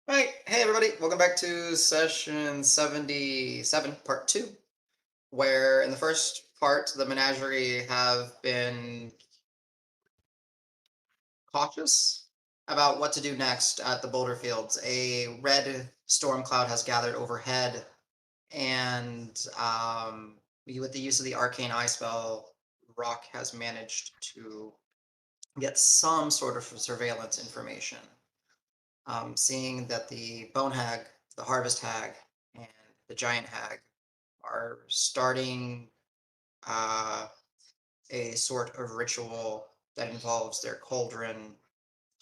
Alright, hey everybody, welcome back to session 77, part 2, where in the first part, the menagerie have been cautious about what to do next at the boulder fields. A red storm cloud has gathered overhead, and with the use of the arcane eye spell, Rock has managed to get some sort of surveillance information. Seeing that the bone hag, the harvest hag, and the giant hag are starting uh, a sort of ritual that involves their cauldron,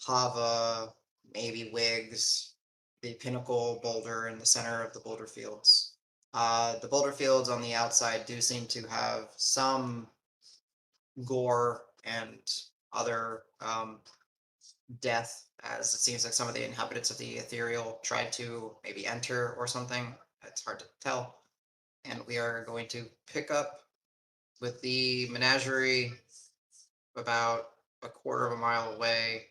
Hava, maybe Wigs, the pinnacle boulder in the center of the boulder fields. The boulder fields on the outside do seem to have some gore and other death, as it seems like some of the inhabitants of the ethereal tried to maybe enter or something. It's hard to tell. And we are going to pick up with the menagerie about a quarter of a mile away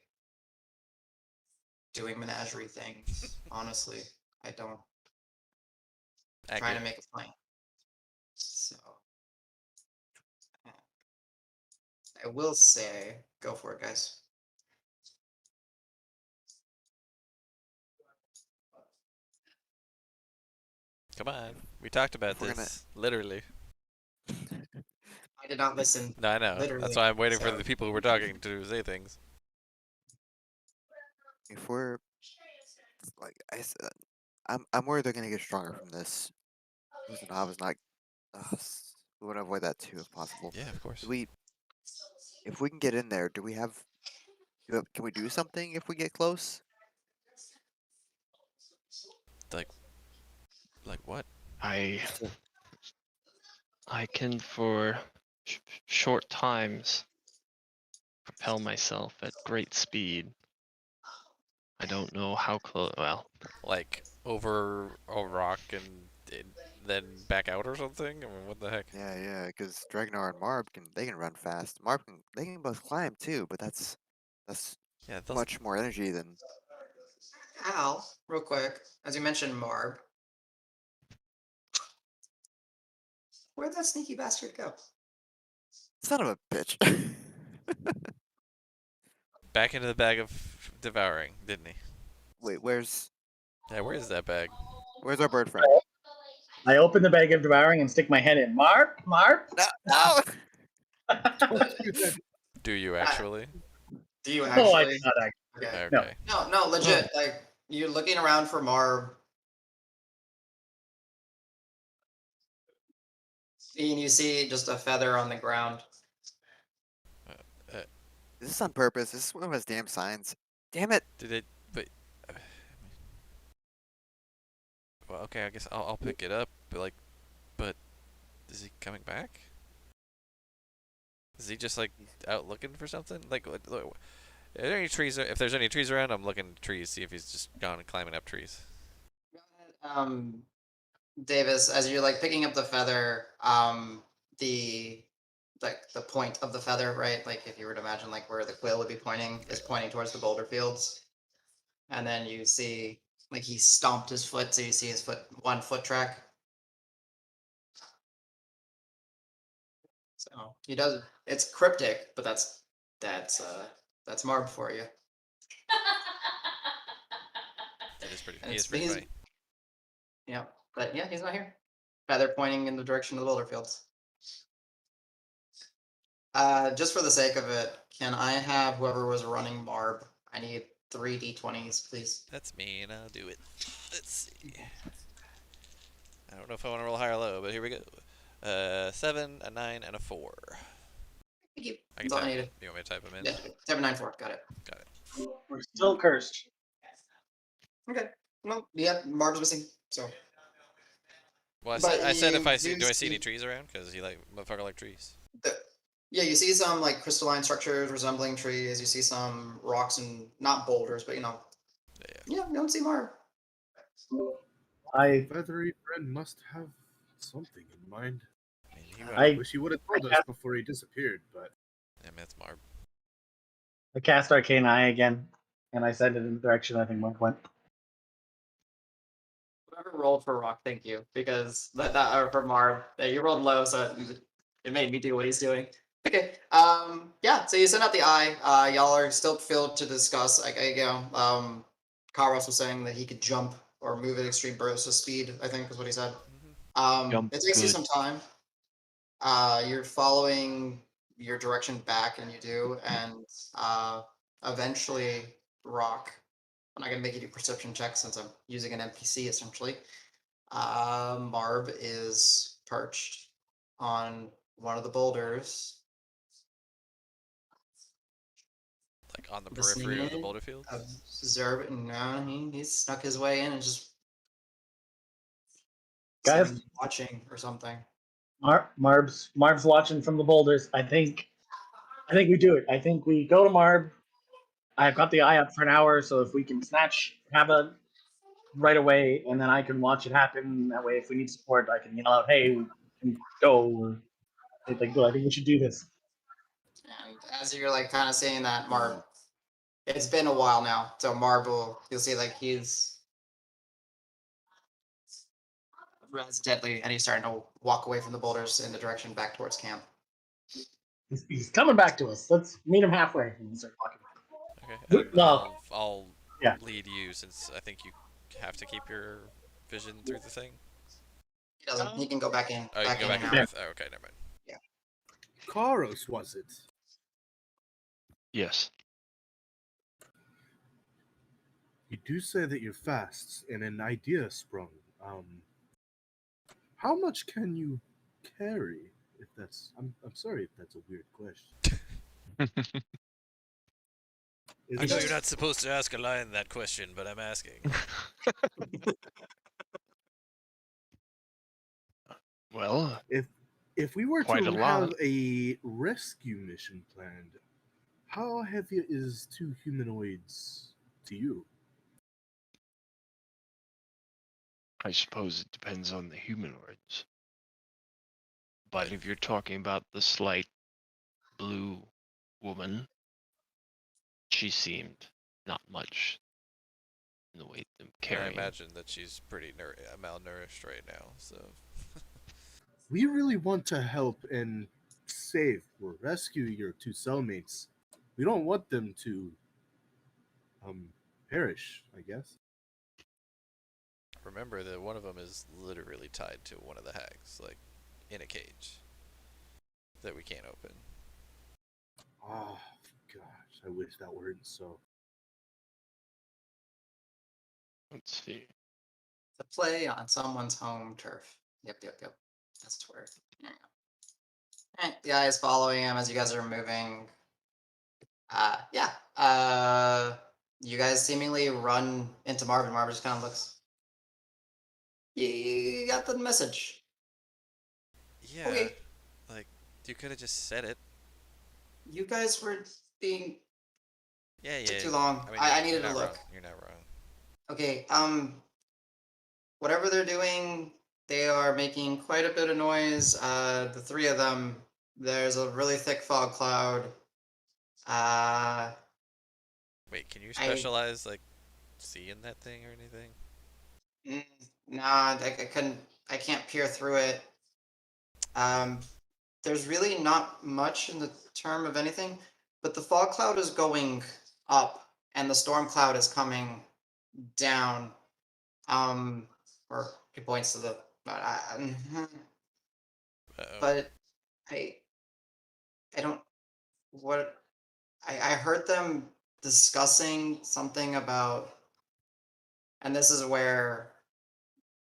doing menagerie things. Honestly, I don't trying to Accurate. make a plan. So uh, I will say, go for it, guys. Come on. We talked about If we're gonna this. Literally. I did not listen No, I know. That's literally. why I'm waiting for So the people who we're talking to say things. if we're like I said, I'm worried they're gonna get stronger from this. Losing is not. We want to avoid that too if possible. Yeah, of Do course. we? If we can get in there, do we have? Can we do something if we get close? Like, like what? I Just to, I can for short times propel myself at great speed. I don't know how close. Well, Like over a rock and then back out or something? I mean, what the heck? yeah. Because Dragnar and Marb can run fast. Marb can both climb too, but that's Yeah, those. much more energy than. Al, real quick, as you mentioned, Marb, where'd that sneaky bastard go? Son of a bitch. Back into the bag of devouring, didn't he? Wait, where's Yeah, where is that bag? our bird friend? I open the bag of devouring and stick my head in. Marp, Marp. No, no. Do you Uh, actually? do you No, I did actually? not actually. Okay. No. Okay. No, no, legit. Like you're looking around for Marb, and you see just a feather on the ground. Uh, uh, Is this on purpose? Is this one of his damn signs? Damn it! did it? But. Well, okay. I guess I'll pick it up. But is he coming back? Is he just like out looking for something? Like, are there any trees? If there's any trees around, I'm looking at trees, see if he's just gone and climbing up trees. Go ahead, Davis, as you're like picking up the feather, the like the point of the feather, right? Like if you were to imagine like where the quill would be pointing is pointing towards the boulder fields, and then you see like he stomped his foot, so you see his foot, one foot track. So he does. It's cryptic, but that's Marb for you. That is pretty. And He is it's pretty he's funny. yeah, but yeah, he's not here. Feather pointing in the direction of the boulder fields. Just for the sake of it, can I have whoever was running Marb? I need 3d20s, please. That's me, and I'll do it. Let's see. I don't know if I want to roll high or low, but here we go. 7, a 9, and a 4. Thank you. I can That's all I type. needed. You want me to type them in? Yeah, 794. Got it. Got it. We're still cursed. Okay. No, yeah, Marb's missing. So, Well, but I said if you I see, do do I see any see trees around? Because he like motherfucker like trees. the yeah, you see some like crystalline structures resembling trees. You see some rocks and not boulders, but Yeah. yeah, you don't see Marb. I Feathery friend must have something in mind. I mean, he went. I Wish he would have I told us cast, before he disappeared, but I mean, that's Marb. I cast Arcane Eye again, and I send it in the direction I think Monk went. Whoever rolled for Rock, thank you, because that or for Marv, you rolled low, so it made me do what he's doing. Okay. Yeah. So you send out the eye. Y'all are still filled to discuss. Karos was saying that he could jump or move at extreme bursts of speed. I think is what he said. Jump It takes you good. some time. You're following your direction back, and you do, and eventually, Rock. I'm not gonna make you do perception checks since I'm using an NPC essentially. Marb is perched on one of the boulders, Like on the listening periphery of the in, boulder field. observing. No, he's snuck his way in and just Guys, seemingly watching or something. Marb's watching from the boulders. I think we do it. I think we go to Marb. I've got the eye up for an hour, so if we can have a right away, and then I can watch it happen. That way, if we need support, I can yell out, "Hey, we can go!" Or like, "Go! I think we should do this." And as you're like kind of saying that, Marb, Mm. it's been a while now. So Marb you'll see like he's residently, and he's starting to walk away from the boulders in the direction back towards camp. He's coming back to us. Let's meet him halfway and start talking. Okay, and No, I'll yeah. lead you since I think you have to keep your vision through the thing. He doesn't. He can go back in, Oh, you can go back and and out. forth. Oh, okay, never mind. Karos, was it? Yes. You do say that you're fast, and an idea sprung. How much can you carry? If that's, I'm sorry if that's a weird question. Is I know that- you're not supposed to ask a lion that question, but I'm asking. Well, if we were Quite to a have lot. a rescue mission planned, how heavy is two humanoids to you? I suppose it depends on the humanoids. But if you're talking about the slight blue woman, she seemed not much in the way of I carrying. imagine that she's pretty malnourished right now, so. We really want to help and save or rescue your two cellmates. We don't want them to perish, I guess. Remember that one of them is literally tied to one of the hags, like in a cage that we can't open. Ah, gosh, I wish that weren't so. Let's see. To play on someone's home turf. Yep. That's Twitter. There you go. Alright, the guy is following him as you guys are moving. Yeah. You guys seemingly run into Marvin. Marvin just kind of looks. You got the message. Yeah, Okay. like you could have just said it. You guys were being Yeah. took too long. I mean, I you're needed to not look. wrong. You're not wrong. Okay. Whatever they're doing, they are making quite a bit of noise. The three of them. There's a really thick fog cloud. Wait, can you I specialize like seeing that thing or anything? Nah, I couldn't. I can't peer through it. Um, there's really not much in the term of anything, but the fog cloud is going up, and the storm cloud is coming down. Or he points to the. Uh-oh. But I, I don't. What I heard them discussing something about, and this is where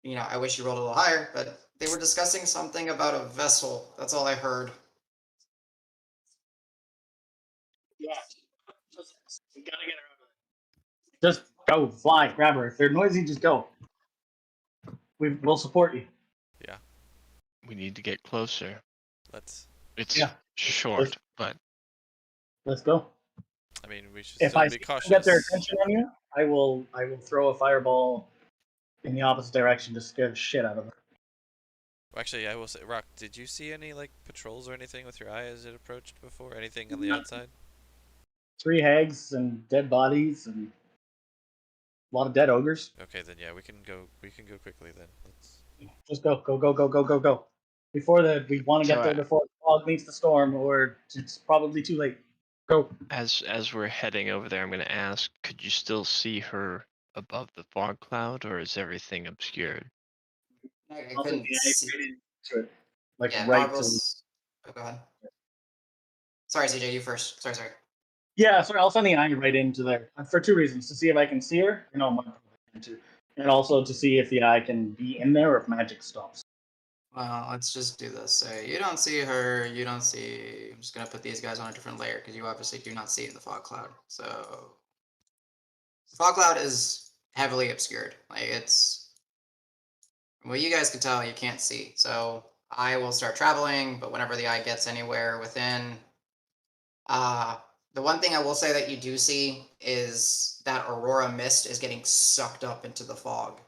I wish you rolled a little higher, but they were discussing something about a vessel. That's all I heard. Yeah. We gotta get her out of there. Just go, fly, grab her. If they're noisy, just go. We'll support you. Yeah, We need to get closer. let's. It's Yeah. short, but Let's go. I mean, we should If still I be get their cautious. attention on you, I will throw a fireball in the opposite direction to scare the shit out of them. Actually, I will say, Rock, did you see any like patrols or anything with your eye as it approached before? Anything on the outside? 3 hags and dead bodies and A lot of dead ogres. Okay, then yeah, we can go. We can go quickly then. Let's. Just go, go, go, go, go, go, go. Before we want to So get there before the fog meets the storm, or it's probably too late. Go. as we're heading over there, I'm gonna ask, could you still see her above the fog cloud, or is everything obscured? I I'll send couldn't the see. right into it, like Yeah, right to. Marvel's. Oh, go ahead. Sorry, CJ, you first. Sorry. Yeah, sorry, I'll send the eye right into there for two reasons: to see if I can see her, and also to see if the eye can be in there or if magic stops. Well, let's just do this. So you don't see her. You don't see. I'm just gonna put these guys on a different layer because you obviously do not see it in the fog cloud. So the fog cloud is heavily obscured. Like it's well, you guys can tell you can't see. So I will start traveling, but whenever the eye gets anywhere within, uh, the one thing I will say that you do see is that aurora mist is getting sucked up into the fog.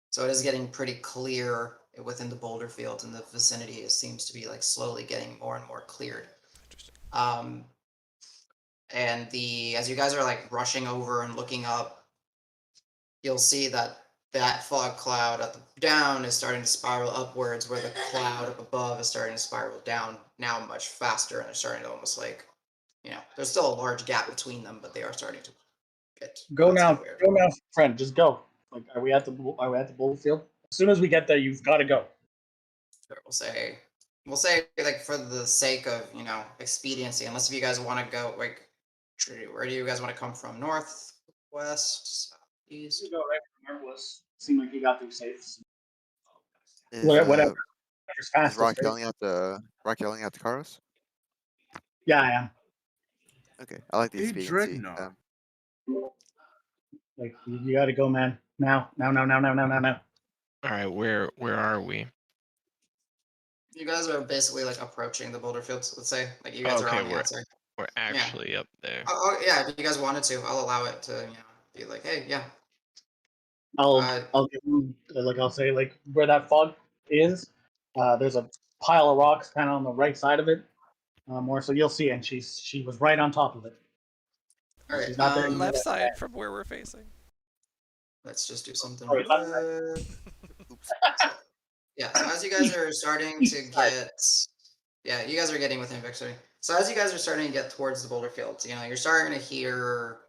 So it is getting pretty clear within the boulder fields in the vicinity. It seems to be like slowly getting more and more cleared. Interesting. And as you guys are like rushing over and looking up, you'll see that fog cloud at the down is starting to spiral upwards, where the cloud up above is starting to spiral down now much faster, and they're starting to almost like, there's still a large gap between them, but they are starting to get Go once now, cleared. go now, friend. Just go. Like, are we at the boulder field? As soon as we get there, you've got to go. Sure, we'll say like for the sake of expediency, unless if you guys want to go like, where do you guys want to come from? North, west, southeast? Go right where Mark was. Seemed like he got through safe. Is Whatever's is fastest, Rock right? yelling out the Karos? Yeah, I am. Okay, I like the Hey, expediency. Dreadnought. Like, you got to go, man. Now. All right, where are we? You guys are basically like approaching the boulder fields. Let's say like you guys are Okay, on the outside. we're Yeah. actually up there. Oh yeah. If you guys wanted to, I'll allow it to be like, hey, yeah. I'll give you, like, I'll say, like, where that fog is. There's a pile of rocks kind of on the right side of it. More so you'll see, and she was right on top of it. All right. She's not there anymore. Left side from where we're facing. Let's just do something Sorry, real left side. quick. Oops. Yeah, so as you guys are starting to get, yeah, you guys are getting within victory. So as you guys are starting to get towards the boulder fields, you're starting to hear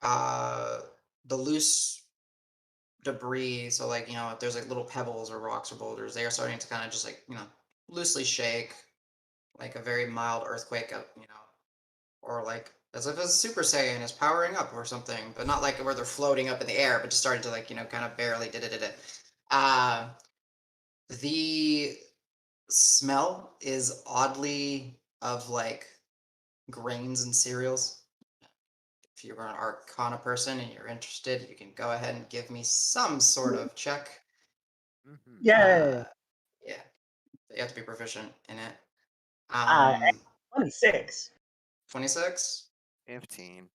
uh the loose debris. So like, if there's like little pebbles or rocks or boulders, they are starting to kind of just like, loosely shake, like a very mild earthquake up, or like as if a Super Saiyan is powering up or something, but not like where they're floating up in the air, but just starting to like, kind of barely did it. Uh the smell is oddly of like grains and cereals. If you're an Arcana person and you're interested, you can go ahead and give me some sort of check. Mm-hmm. Yay! Yeah, you have to be proficient in it. Uh, 26. 26, 15.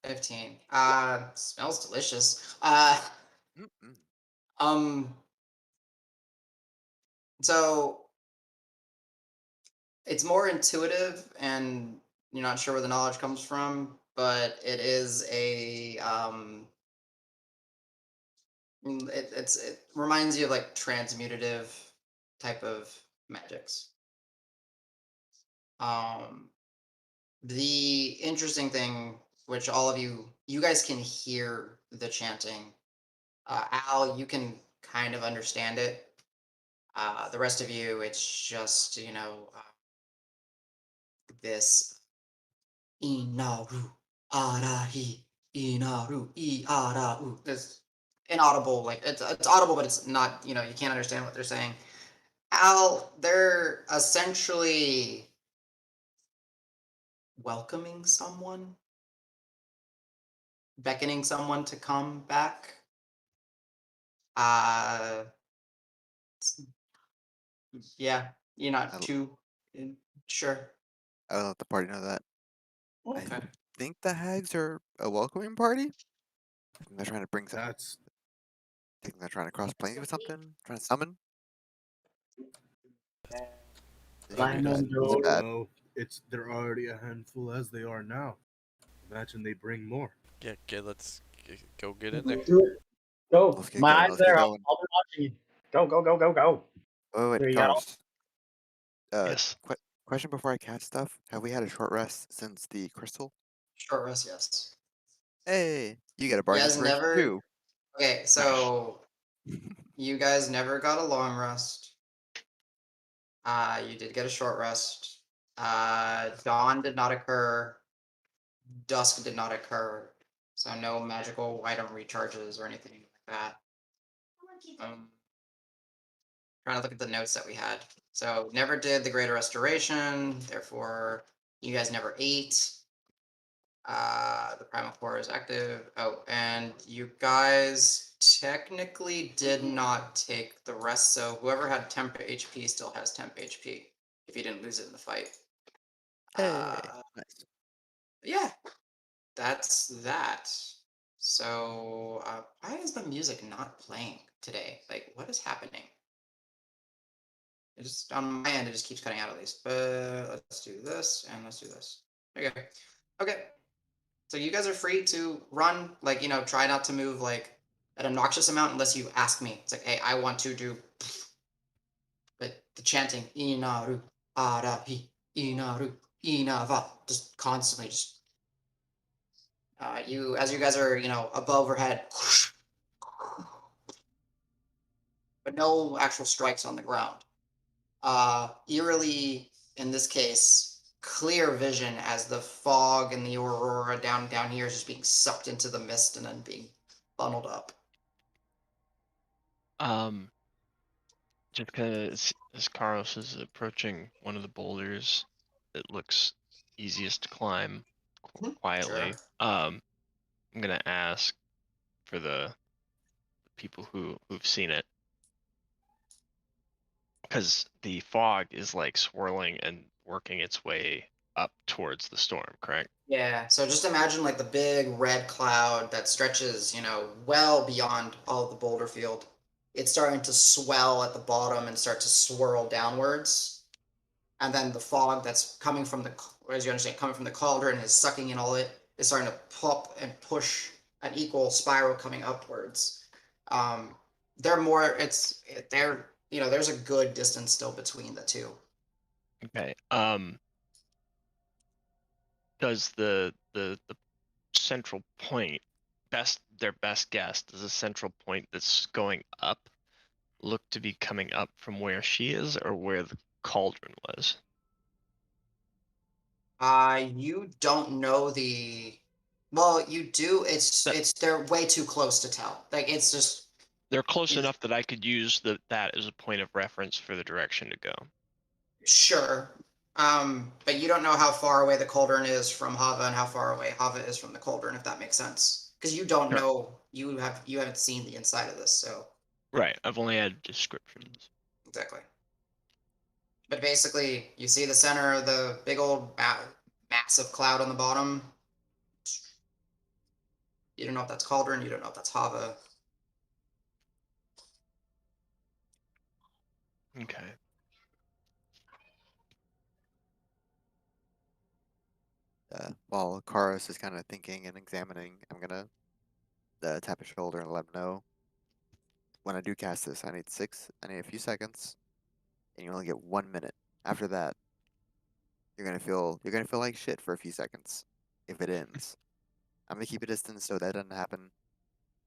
15. Smells delicious. Mm-mm. Um, so it's more intuitive, and you're not sure where the knowledge comes from, but it is it reminds you of like transmutative type of magics. Um, the interesting thing, which all of you guys can hear the chanting. Al, you can kind of understand it. The rest of you, it's just this inaru arahi inaru I arau. This inaudible, like it's audible, but it's not. You can't understand what they're saying. Al, they're essentially welcoming someone, beckoning someone to come back. Uh, yeah, you're not I, too sure. I let the party know that. I Okay. think the hags are a welcoming party. I think they're trying to bring. That's Think they're trying to cross planes with something. Trying to summon. This should be I good. This is Diamond don't bad. know. It's they're already a handful as they are now. Imagine they bring more. Yeah, kid, let's go get in there. Do it. Go. Let's get My going. eyes Let's get there. going. I'll be watching you. Go, go, go, go, go. Wait, There you go. Cars. Yes. Question before I catch stuff. Have we had a short rest since the crystal? Short rest, yes. Hey, you got a You bargain guys inspiration never. too. Okay, so you guys never got a long rest. You did get a short rest. Dawn did not occur. Dusk did not occur. So no magical item recharges or anything like that. Trying to look at the notes that we had. So never did the Greater Restoration. Therefore, you guys never ate. The Primal Core is active. Oh, and you guys technically did not take the rest. So whoever had temp HP still has temp HP if you didn't lose it in the fight. Hey, nice. Yeah, that's that. So why is the music not playing today? Like, what is happening? It just on my end, it just keeps cutting out at least. But let's do this and let's do this. Okay. Okay. So you guys are free to run, like, try not to move like an obnoxious amount unless you ask me. It's like, hey, I want to do but the chanting Inaru Arahi Inaru Inava just constantly just you as you guys are, above overhead but no actual strikes on the ground. Eerily, in this case, clear vision as the fog and the aurora down here is just being sucked into the mist and then being funneled up. Just kind of as Carlos is approaching one of the boulders that looks easiest to climb quietly, Sure. I'm gonna ask for the people who've seen it, because the fog is like swirling and working its way up towards the storm, correct? Yeah. So just imagine like the big red cloud that stretches, well beyond all of the boulder field. It's starting to swell at the bottom and start to swirl downwards. And then the fog that's coming from as you understand, coming from the cauldron is sucking in all it. Is starting to pop and push an equal spiral coming upwards. Um, they're more. There's a good distance still between the two. Okay. Does the central point, their best guess, does the central point that's going up look to be coming up from where she is or where the cauldron was? You don't know the. Well, you do. That They're way too close to tell. Like it's just they're close it's enough that I could use that as a point of reference for the direction to go. sure. But you don't know how far away the cauldron is from Hava and how far away Hava is from the cauldron, if that makes sense. Because you don't Sure. know. You haven't seen the inside of this, so Right. I've only had descriptions. exactly. But basically, you see the center of the big old massive cloud on the bottom. You don't know if that's cauldron. You don't know if that's Hava. Okay. While Karos is kind of thinking and examining, I'm gonna tap his shoulder and let him know when I do cast this, I need a few seconds, and you only get 1 minute. After that, you're gonna feel like shit for a few seconds if it ends. I'm gonna keep a distance so that doesn't happen.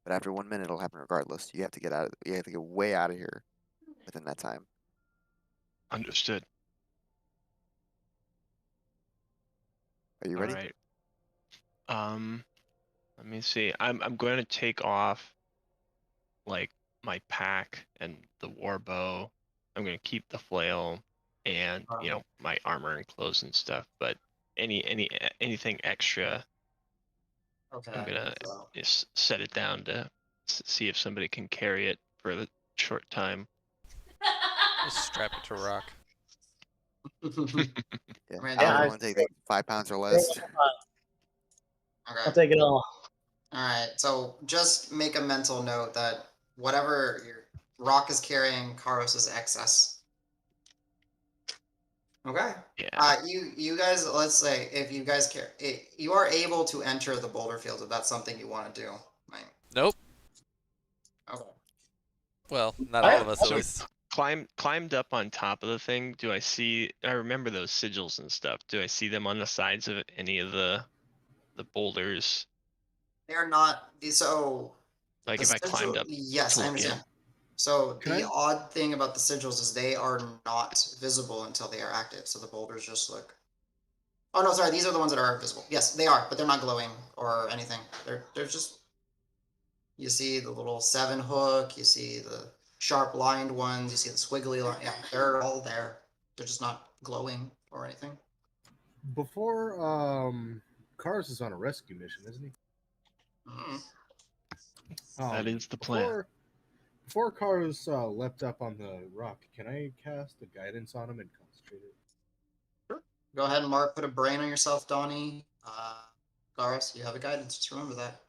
But after 1 minute, it'll happen regardless. You have to get out. You have to get way out of here within that time. Understood. Are you All ready? right. Let me see. I'm going to take off like my pack and the war bow. I'm going to keep the flail and, my armor and clothes and stuff, but anything extra, I'm Okay. going to So just set it down to see if somebody can carry it for the short time. Just strap it to a rock. Yeah. I mean, I'll Yeah, only take like 5 pounds or I'll less. okay. take it all. All right. So just make a mental note that whatever your rock is carrying, Karos is excess. Okay. Yeah. You guys, let's say if you guys care, you are able to enter the boulder field if that's something you want to do. Like, Nope. okay. Well, not all I, of us, at So least. climbed up on top of the thing. Do I see? I remember those sigils and stuff. Do I see them on the sides of any of the boulders? They're not so Like the if I climbed sigil. up Yes, to I look in. understand. So Can the I? odd thing about the sigils is they are not visible until they are active. So the boulders just look. Oh no, sorry. These are the ones that are visible. Yes, they are, but they're not glowing or anything. They're just. You see the little 7 hook. You see the sharp lined ones. You see the squiggly line. Yeah, they're all there. They're just not glowing or anything. Before Cars is on a rescue mission, isn't he? Mm. That is the plan. Before Cars leapt up on the rock, can I cast a guidance on him and concentrate it? Sure. Go ahead and mark. Put a brain on yourself, Donnie. Garis, you have a guidance. Just remember that.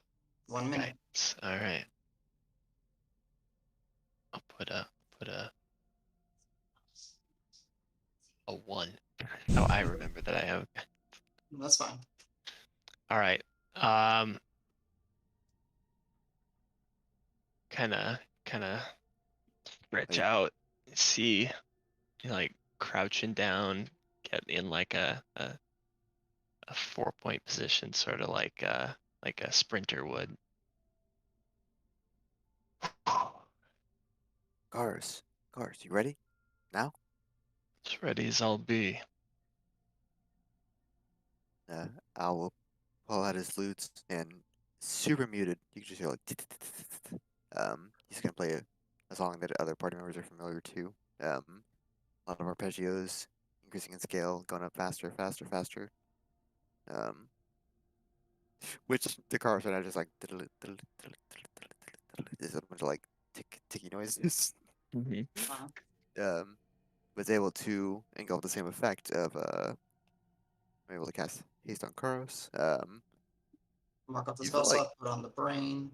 1 minute. Guidance. All right. I'll put a 1. Oh, I remember that I have. That's fine. All right. Kind of stretch Wait. out. See, like crouching down, get in like a 4-point position, sort of like a sprinter would. Cars, you ready? Now? As ready as I'll be. Al will pull out his lutes and super muted. You can just hear like. He's gonna play a song that other party members are familiar to. A lot of arpeggios, increasing in scale, going up faster, faster, faster. Which the cars are now just like. There's a bunch of like ticky noises. Uh-huh. Was able to engulf the same effect of I'm able to cast haste on Karos. Mark up the You spell feel like slot. Put on the brain.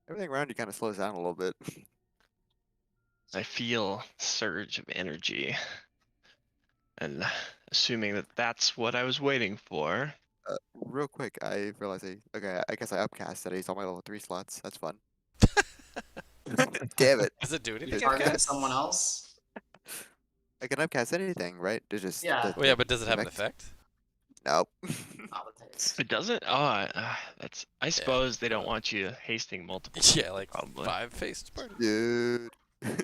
everything around you kind of slows down a little bit. I feel surge of energy, and assuming that that's what I was waiting for. Real quick, I realized I guess I upcast that he's on my level 3 slots. That's fun. Damn it. Does it do You anything, targeting upcast? someone else? I can upcast anything, right? There's just Yeah. Well, yeah, but does it have an effect? Nope. Not the case. It doesn't. Oh, that's. I suppose they don't want you hasting multiple. Yeah, like probably. 5 faced party. Dude.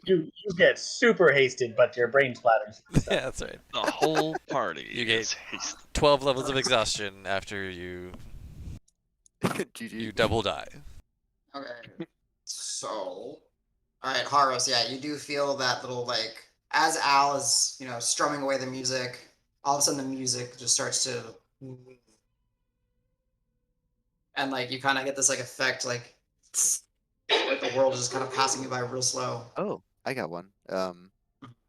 you get super hasted, but your brain splatters. Yeah, that's right. The whole party You get is hasted. 12 levels of exhaustion after you GG. double die. Okay. So, all right, Haros. Yeah, you do feel that little like as Al is strumming away the music. All of a sudden, the music just starts to, and like you kind of get this like effect like the world is just kind of passing you by real slow. Oh, I got one.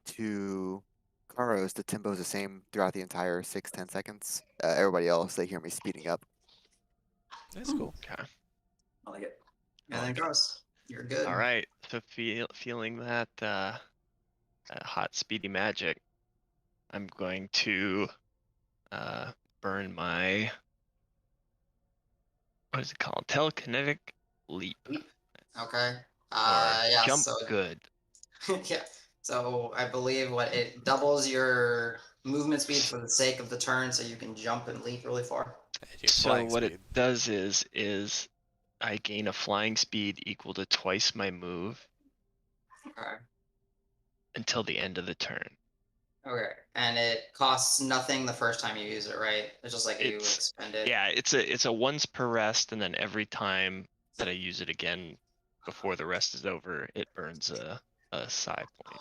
To Karos, the tempo is the same throughout the entire 6-10 seconds. Everybody else, they hear me speeding up. That's cool. Okay. I like it. And then Gross, you're good. All right. So feeling that hot speedy magic, I'm going to burn my, what is it called? Telekinetic leap. Okay. Or Yeah. jump So good. yeah. So I believe what it doubles your movement speed for the sake of the turn, so you can jump and leap really far. And you have So flying what speed. it does is I gain a flying speed equal to twice my move Okay. until the end of the turn. Okay. And it costs nothing the first time you use it, right? It's just like you It's expend it. yeah, it's a once per rest, and then every time that I use it again before the rest is over, it burns a psi point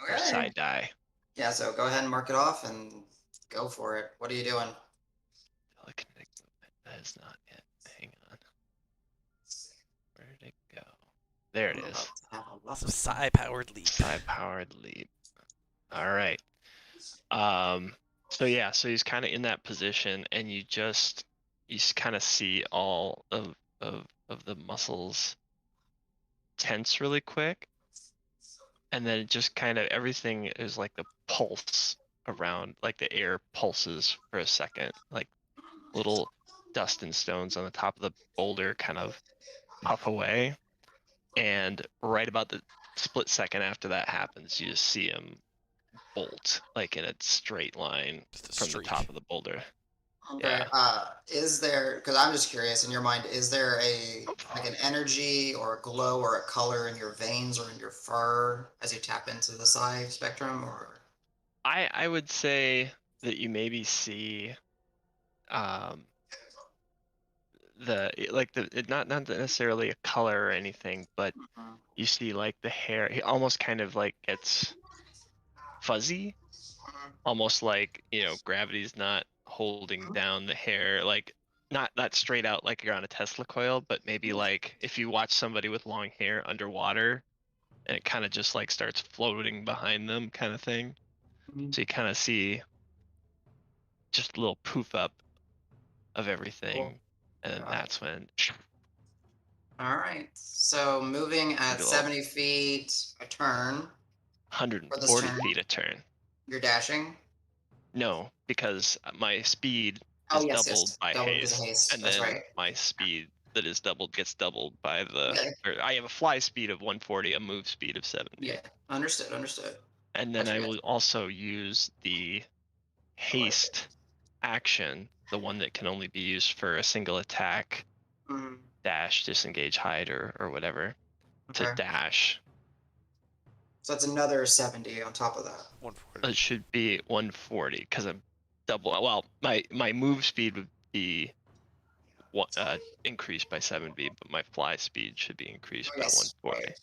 or Okay. psi die. Yeah. So go ahead and mark it off and go for it. What are you doing? Telekinetic movement. That is not it. Hang on. Where did it go? There it I'm is. about to have a lot Some of psi-powered leap. Psi powered leap. All right. So yeah, so he's kind of in that position, and you kind of see all of the muscles tense really quick, and then it just kind of everything is like the pulse around, like the air pulses for a second, like little dust and stones on the top of the boulder kind of puff away, and right about the split second after that happens, you just see him bolt like in a straight line Just a from the streak. top of the boulder. Okay. Yeah. Is there? Because I'm just curious. In your mind, is there an energy or a glow or a color in your veins or in your fur as you tap into the psi spectrum? Or I would say that you maybe see not necessarily a color or anything, but you see like the hair, he almost kind of like gets fuzzy, almost like, gravity's not holding down the hair, like not straight out like you're on a Tesla coil, but maybe like if you watch somebody with long hair underwater and it kind of just like starts floating behind them kind of thing. So you kind of see just a little poof up of everything, and Got it. that's when All right. So moving at Maybe a little 70 feet a turn for this 140 turn, feet a turn. you're dashing. No, because my speed Oh is yes, doubled yes. by Double because of haste, haste. and That's then right. my speed that is doubled gets doubled by Okay. or I have a fly speed of 140, a move speed of 70. Yeah. Understood. Understood. And then Gotcha, I gotcha. will also use the I like it. haste action, the one that can only be used for a single attack, Mhm. dash, disengage, hide, or whatever, to Okay. dash. So that's another 70 on top of that. 140. It should be 140 because I'm double. Well, my move speed would be increased by 7b, but my fly speed should be increased Oh by yes. 140. Right.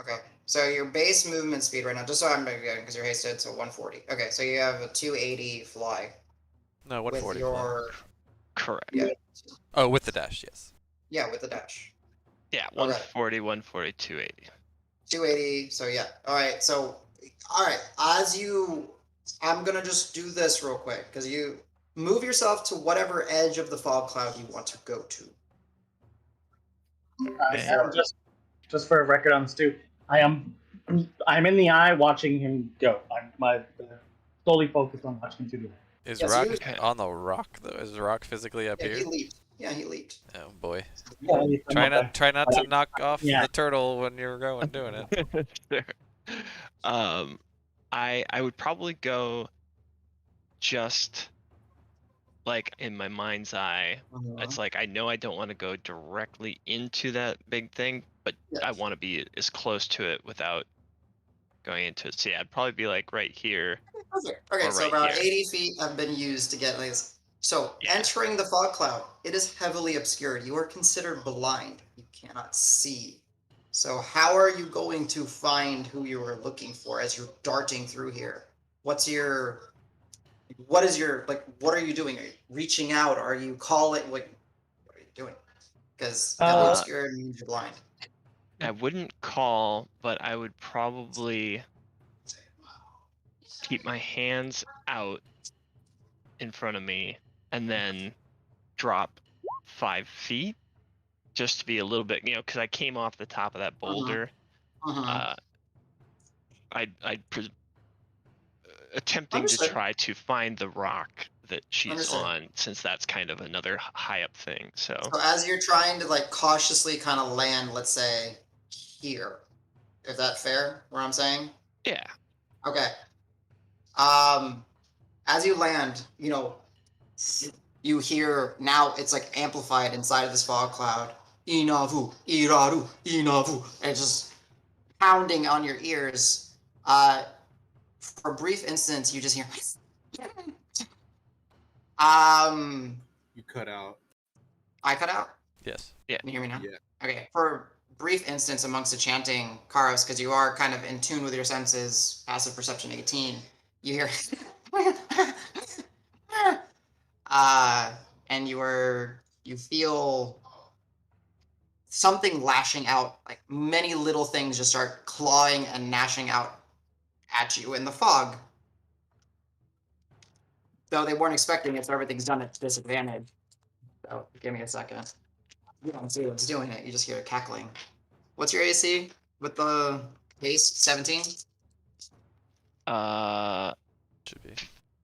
Okay. So your base movement speed right now, just so I'm getting, because you're hasted, so 140. Okay. So you have a 280 fly No, with 140 fly. your Correct. yeah Oh, with the dash, yes. with the dash. Yeah, Okay. 140, 140, 280. 280. So yeah. All right. So all right. I'm gonna just do this real quick because you move yourself to whatever edge of the fog cloud you want to go to. Okay. And just for a record on this too, I'm in the eye watching him go. I'm solely focused on watching him do that. Is Yes, Rock you. Okay. on the rock though? Is Rock physically up Yeah, here? he leaped. Yeah, he leaped. Oh boy. Yeah, I'm okay. Try not to knock off Yeah. the turtle when you're doing it. Sure. I would probably go just like in my mind's eye. It's like I know I don't want to go directly into that big thing, but Yeah. I want to be as close to it without going into it. So yeah, I'd probably be like right here Perfect. Okay, or so right about here. 80 feet have been used to get like this. So Yeah. entering the fog cloud, it is heavily obscured. You are considered blind. You cannot see. So how are you going to find who you are looking for as you're darting through here? What is your what are you doing? Are you reaching out? Are you calling what are you doing? Because heavily Uh, obscured means you're blind. I wouldn't call, but I would probably keep my hands out in front of me and then drop 5 feet just to be a little bit, because I came off the top of that boulder. Uh-huh. I'd attempting to Understood. try to find the rock that she's Understood. on, since that's kind of another high up thing. So So as you're trying to like cautiously kind of land, let's say here, is that fair? What I'm saying? yeah, Okay. As you land, you hear now it's like amplified inside of this fog cloud. Inavu, iraru, inavu, and it's just pounding on your ears. For a brief instance, you just hear. You cut out. I cut out. Yes. yeah. Can you hear me now? Yeah. Okay. For a brief instance amongst the chanting, Karos, because you are kind of in tune with your senses, passive perception 18, you hear and you feel something lashing out, like many little things just start clawing and gnashing out at you in the fog. Though they weren't expecting it, so everything's done at disadvantage. So give me a second. You don't see what's doing it, you just hear it cackling. What's your AC with the base? 17? Should be.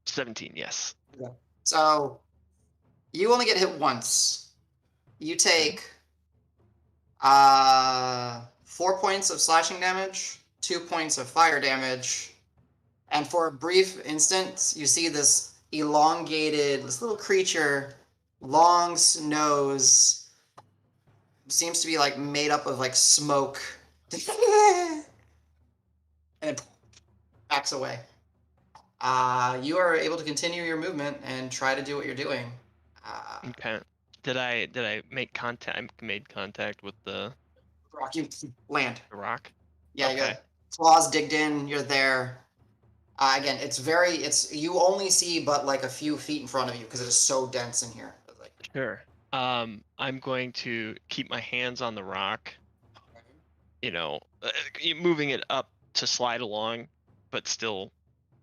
17, yes. So you only get hit once. You take 4 points of slashing damage, 2 points of fire damage, and for a brief instant, you see this elongated, this little creature, long nose, seems to be like made up of like smoke, and it backs away. You are able to continue your movement and try to do what you're doing. Okay. Did I make contact? I made contact with the Rock, you land. rock. Yeah, Okay. your claws digged in. You're there. Again, it's you only see but like a few feet in front of you because it is so dense in here. Like, Sure. I'm going to keep my hands on the rock. You know, moving it up to slide along, but still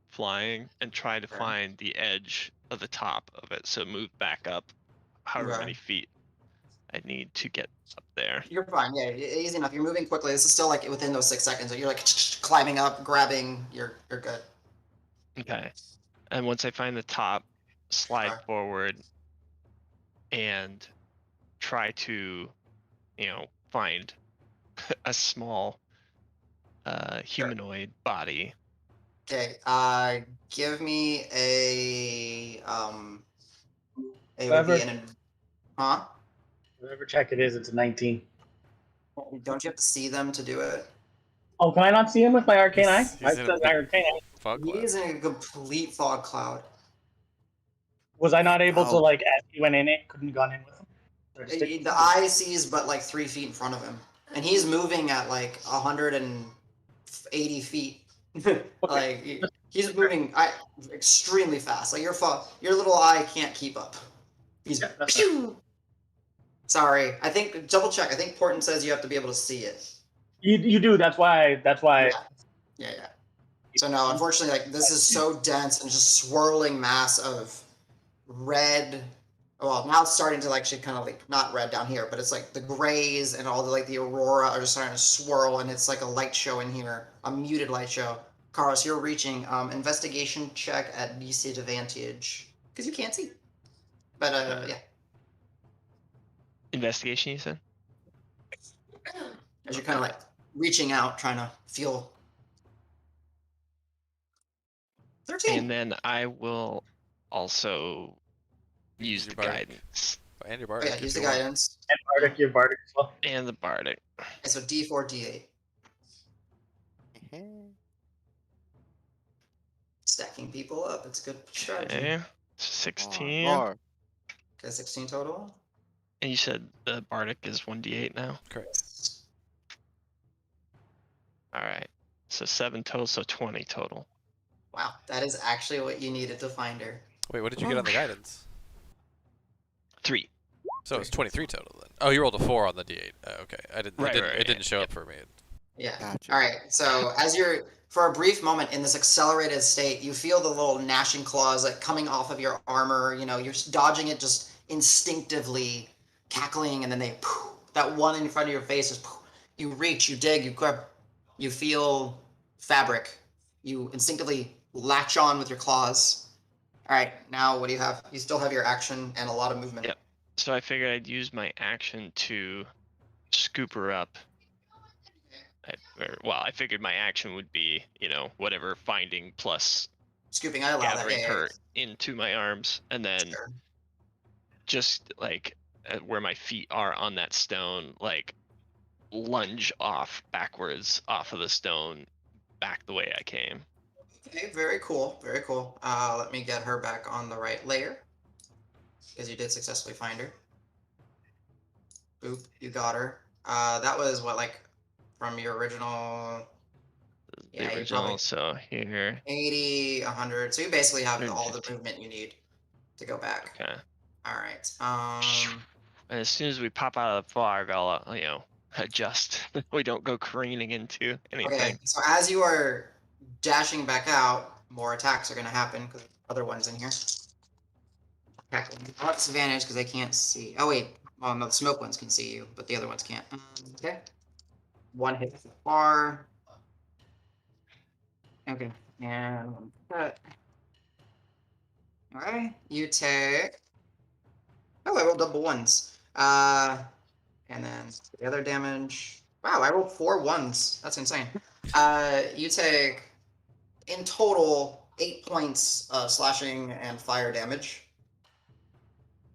flying, and try to Okay. find the edge of the top of it. So move back up, however Okay. many feet I need to get up there. You're fine. Yeah, easy enough. You're moving quickly. This is still like within those 6 seconds. You're like climbing up, grabbing. You're good. Okay. And once I find the top, slide Okay. forward and try to, find a small humanoid body. Okay. Give me it would Whatever, be huh? whatever check it is, it's a 19. Don't you have to see them to do it? Oh, can I not see him with my arcane eye? He's I in a said big arcane eye. fog He cloud. is in a complete fog cloud. Was I not able to Oh. like as he went in it? Couldn't have gone in with him. Or stick with The him? eye sees but like 3 feet in front of him, and he's moving at like 180 feet. Like he's moving extremely fast. Like your little eye can't keep up. He's Yeah, that's pew! Sorry, I think double check. I think Porton says you have to be able to see it. You do. That's why. Yeah. So no, unfortunately, like this is so dense and just swirling mass of red. Well, now it's starting to actually kind of like not red down here, but it's like the grays and all the like the aurora are just starting to swirl, and it's like a light show in here, a muted light show. Carlos, you're reaching. Investigation check at disadvantage because you can't see. But yeah, Investigation, you said? as you're kind of like reaching out, trying to feel. 13. And then I will also use your the bardic. guidance And your Oh bardic. yeah, if use the you want. guidance. And Bardic, your Bardic as well. and the bardic. Okay, so D4, D8. Stacking people up. It's a good strategy. Okay. 16. More. Okay, 16 total. And you said the bardic is 1d8 now? Correct. Alright. So 7 total, so 20 total. Wow, that is actually what you needed to find her. Wait, what did you get on the guidance? 3. So it's 23 total then. Oh, you rolled a 4 on the D8. Okay, Right, it didn't show yeah. up for me. Yeah. Gotcha. All right. So as you're for a brief moment in this accelerated state, you feel the little gnashing claws like coming off of your armor. You know, you're dodging it just instinctively, cackling, and then that one in front of your face is you reach, you dig, you grab, you feel fabric. You instinctively latch on with your claws. All right. Now what do you have? You still have your action and a lot of movement. Yep. So I figured I'd use my action to scoop her up. I figured my action would be, whatever, finding plus Scooping, I allow that. gathering Yeah, her into my arms, and then Sure. just like where my feet are on that stone, like lunge off backwards off of the stone back the way I came. Okay, very cool, very cool. Let me get her back on the right layer, because you did successfully find her. Boop, you got her. That was what, like, from your original, yeah, The you original, probably so here. 80, 100. So you basically have all the 150. movement you need to go back. Okay. All right. And as soon as we pop out of the fog, I'll adjust. We don't go careening into anything. Okay, so as you are dashing back out, more attacks are going to happen because other ones in here. I'll have disadvantage because they can't see. Oh wait, well no, the smoke ones can see you, but the other ones can't. Okay. One hit far. Okay, and cut. Okay, you take. Oh, I rolled double ones. And then the other damage. Wow, I rolled 4 ones. That's insane. You take in total 8 points of slashing and fire damage.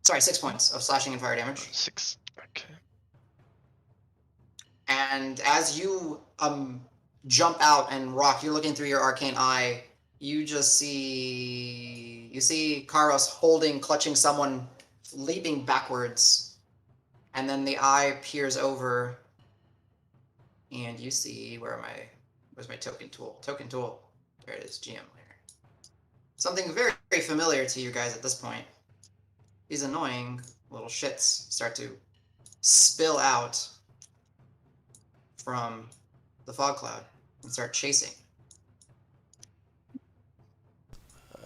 Sorry, 6 points of slashing and fire damage. 6. Okay. And as you jump out and rock, you're looking through your arcane eye. You see Karos holding, clutching someone, leaping backwards, and then the eye peers over, and you see where's my token tool? Token tool. There it is. GM layer. Something very, very familiar to you guys at this point. These annoying little shits start to spill out from the fog cloud and start chasing.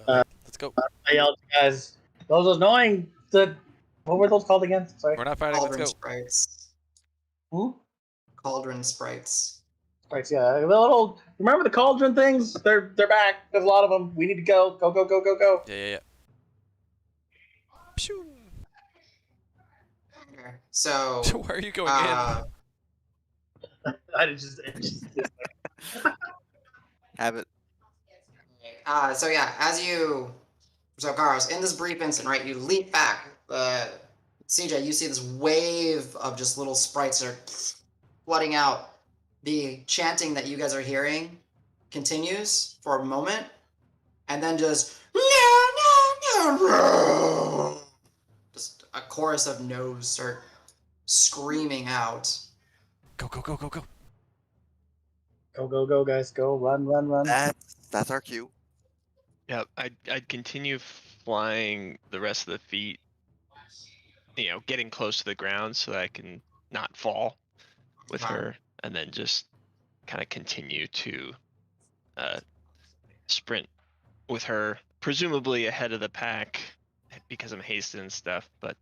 Let's go. I yelled, guys, those annoying. What were those called again? Sorry. We're not fighting. Let's Cauldron go. sprites. Who? Cauldron sprites. Right, yeah, the little. Remember the cauldron things? They're back. There's a lot of them. We need to go. Go, go, go, go, go. Yeah. Pshoo. Okay. So Why are you going uh, I just Have it. so yeah, so Karos, in this brief instant, right, you leap back. CJ, you see this wave of just little sprites that are flooding out. The chanting that you guys are hearing continues for a moment, and then just just a chorus of no's start screaming out. Go. go, go, go, guys, go, run, run, run. That's our cue. Yeah, I'd continue flying the rest of the feet, getting close to the ground so that I can not fall with her, and then just kind of continue to sprint with her, presumably ahead of the pack because I'm hasted and stuff, but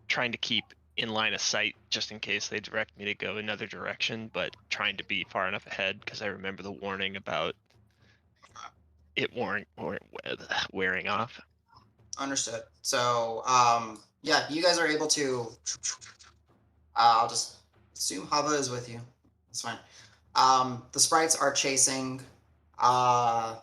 trying to keep in line of sight just in case they direct me to go another direction, but trying to be far enough ahead because I remember the warning about it wearing off. Understood. So, yeah, you guys are able to. I'll just assume Hava is with you. It's fine. The sprites are chasing. Yeah,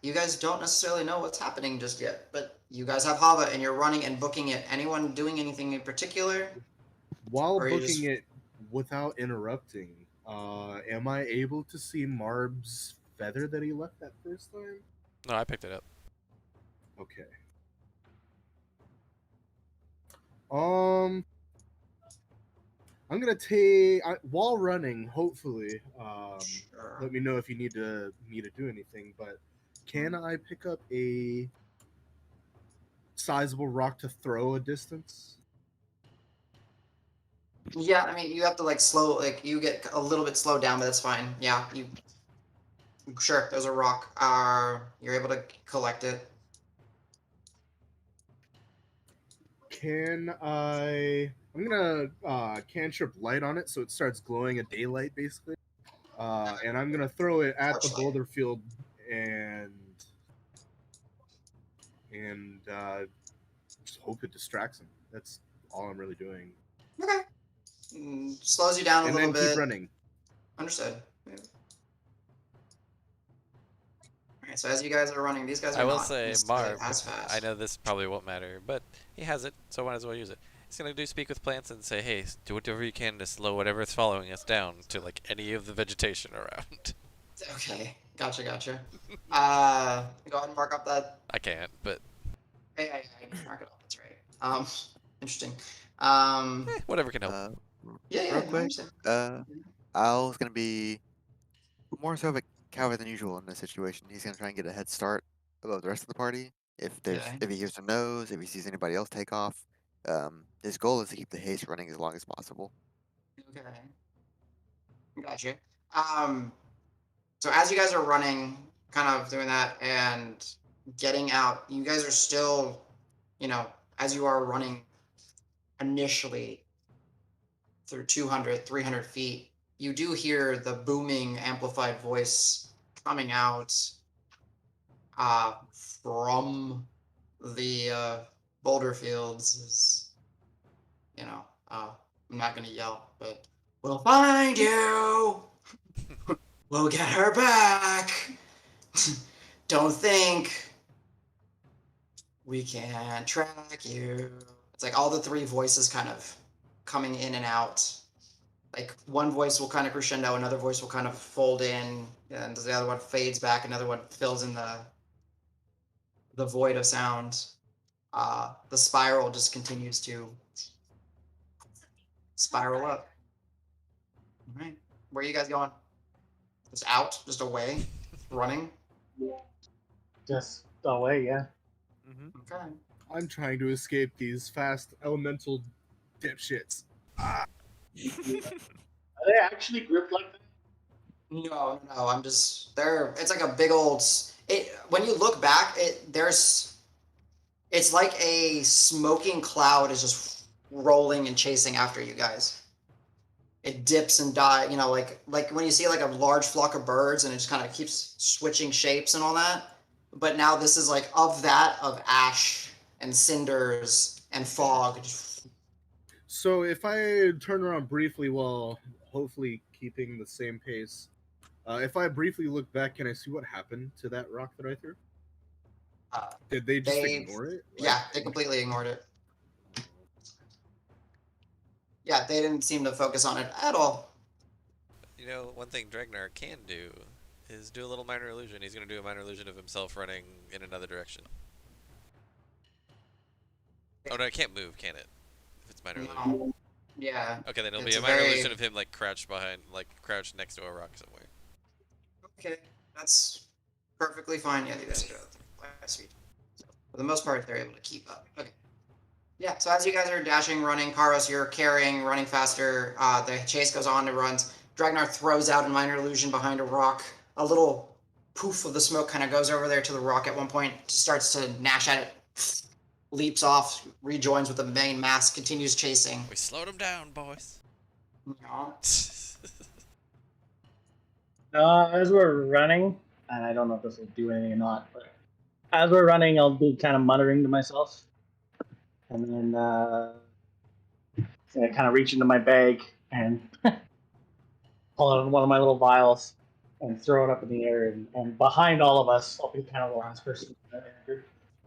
you guys don't necessarily know what's happening just yet, but you guys have Hava and you're running and booking it. Anyone doing anything in particular? While Or you booking just- it without interrupting, am I able to see Marb's feather that he left that first time? No, I picked it up. Okay. I'm gonna take while running. Hopefully, Sure. let me know if you need me to do anything. But can I pick up a sizable rock to throw a distance? Yeah, I mean, you have to you get a little bit slowed down, but that's fine. Yeah, sure, there's a rock. You're able to collect it. Can I? I'm gonna cantrip light on it so it starts glowing a daylight basically. And I'm gonna throw it at the Torchlight. boulder field and just hope it distracts him. That's all I'm really doing. Okay. Slows you down a And little then bit. keep running. Understood. Yeah. Alright, so as you guys are running, these guys are I will not say, necessarily Marv, as fast. I know this probably won't matter, but he has it, so I might as well use it. He's going to do speak with plants and say, hey, do whatever you can to slow whatever's following us down to, like, any of the vegetation around. Okay, gotcha. Go ahead and mark up that. I can't, but Hey, mark it up. That's right. Interesting. whatever can help. Yeah, Real no, I quick, understand. Al's gonna be more so of a coward than usual in this situation. He's gonna try and get a head start above the rest of the party. Okay. If he hears some no's, if he sees anybody else take off, his goal is to keep the haste running as long as possible. Okay. Gotcha. So as you guys are running, kind of doing that and getting out, you guys are still, as you are running initially through 200, 300 feet, you do hear the booming amplified voice coming out. from the boulder fields is, I'm not gonna yell, but we'll find you. We'll get her back. Don't think we can track you. It's like all the three voices kind of coming in and out. Like one voice will kind of crescendo, another voice will kind of fold in, and the other one fades back, another one fills in the void of sound. The spiral just continues to spiral up. All right, where are you guys going? Just out, just away, running. Just away, yeah. Mm-hmm. Okay. I'm trying to escape these fast elemental dipshits. Are they actually grouped like that? No, no, I'm just there. It's like a big old. It when you look back, it's like a smoking cloud is just rolling and chasing after you guys. It dips and dies, like when you see like a large flock of birds and it just kind of keeps switching shapes and all that. But now this is like of ash and cinders and fog. So if I turn around briefly while hopefully keeping the same pace, if I briefly look back, can I see what happened to that rock that I threw? Uh, Did they just they, ignore it? yeah, they completely ignored it. Yeah, they didn't seem to focus on it at all. You know, one thing Dragnar can do is do a little minor illusion. He's going to do a minor illusion of himself running in another direction. Oh no, it can't move, can it? If it's minor illusion. No. Yeah. Okay, then it'll be It's a a minor very- illusion of him like crouched next to a rock somewhere. Okay, that's perfectly fine. Yeah, these guys are sweet. For the most part, they're able to keep up. Okay. Yeah, so as you guys are dashing, running, Karos, you're carrying, running faster. The chase goes on and runs. Dragnar throws out a minor illusion behind a rock. A little poof of the smoke kind of goes over there to the rock at one point, starts to gnash at it, leaps off, rejoins with the main mass, continues chasing. We slowed him down, boys. Yeah. As we're running, and I don't know if this will do anything or not, but as we're running, I'll be kind of muttering to myself, and then kind of reach into my bag and pull out one of my little vials and throw it up in the air. And behind all of us, I'll be kind of the last person.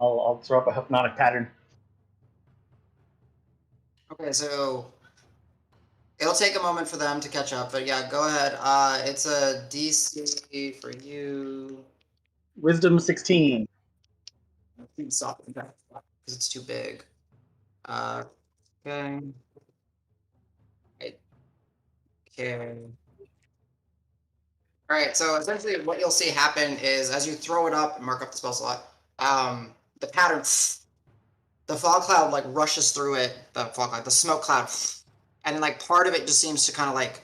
I'll throw up a hypnotic pattern. Okay, so it'll take a moment for them to catch up, but yeah, go ahead. It's a DC for you. Wisdom 16. Stop because it's too big. Okay. Okay. All right. So essentially, what you'll see happen is as you throw it up and mark up the spell slot, the pattern, the fog cloud like rushes through it. The fog cloud, the smoke cloud, and then like part of it just seems to kind of like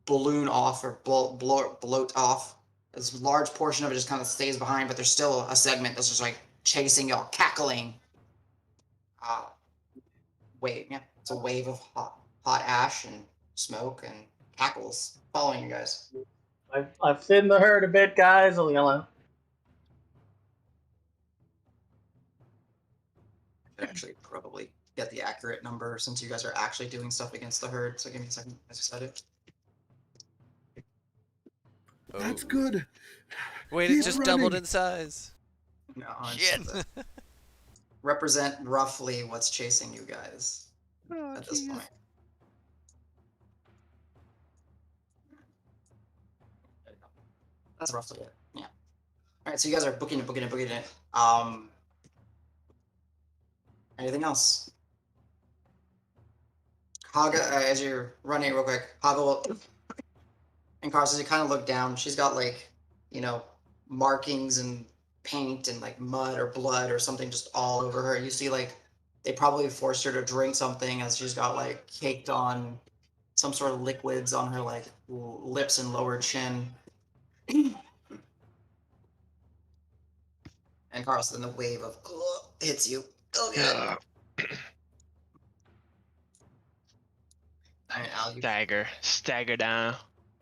balloon off or bloat off. This large portion of it just kind of stays behind, but there's still a segment that's just like chasing y'all, cackling. Wave, yeah, it's a wave of hot ash and smoke and cackles following you guys. I've thinned the herd a bit, guys. I'll yell out. Actually, probably get the accurate number since you guys are actually doing stuff against the herd. So give me a second. I just said it. That's Oh. good. Wait, Keep it just running. doubled in size. No, it's Shit. just represent roughly what's chasing you guys at this point. That's roughly it. Yeah. All right, so you guys are booking it. Anything else? Haga, as you're running real quick, Haga will, and Cars, as you kind of look down, she's got like, markings and paint and like mud or blood or something just all over her. You see like they probably forced her to drink something as she's got like caked on some sort of liquids on her like lips and lower chin. And Carlson, the wave of hits you. Oh god. I mean, Al, you Stagger down.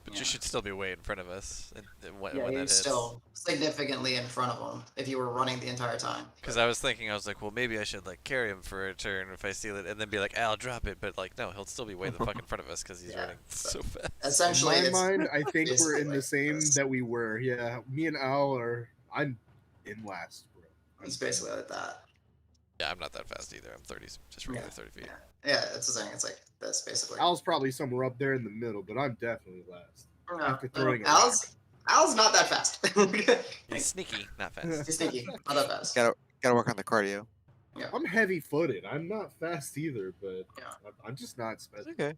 But Yeah. you should still be way in front of us when Yeah, that you're hits. still significantly in front of him if you were running the entire time. Because I was thinking, I was like, well, maybe I should like carry him for a turn if I steal it, and then be like, I'll drop it. But like, no, he'll still be way the fuck in front of us because he's Yeah, running so fast. In Essentially, my it's mind, I think we're basically in the like same this. that we were. Yeah, me and Al are. I'm in last, bro. It's basically like that. Yeah, I'm not that fast either. I'm 30, just regular 30 feet. Yeah, it's the thing. It's like this basically. Al's probably somewhere up there in the middle, but I'm definitely last. No, after no, throwing a rock. Al's not that fast. He's sneaky, not fast. He's sneaky, not that fast. Gotta work on the cardio. I'm heavy-footed. I'm not fast either, but Yeah. I'm just not It's special. okay.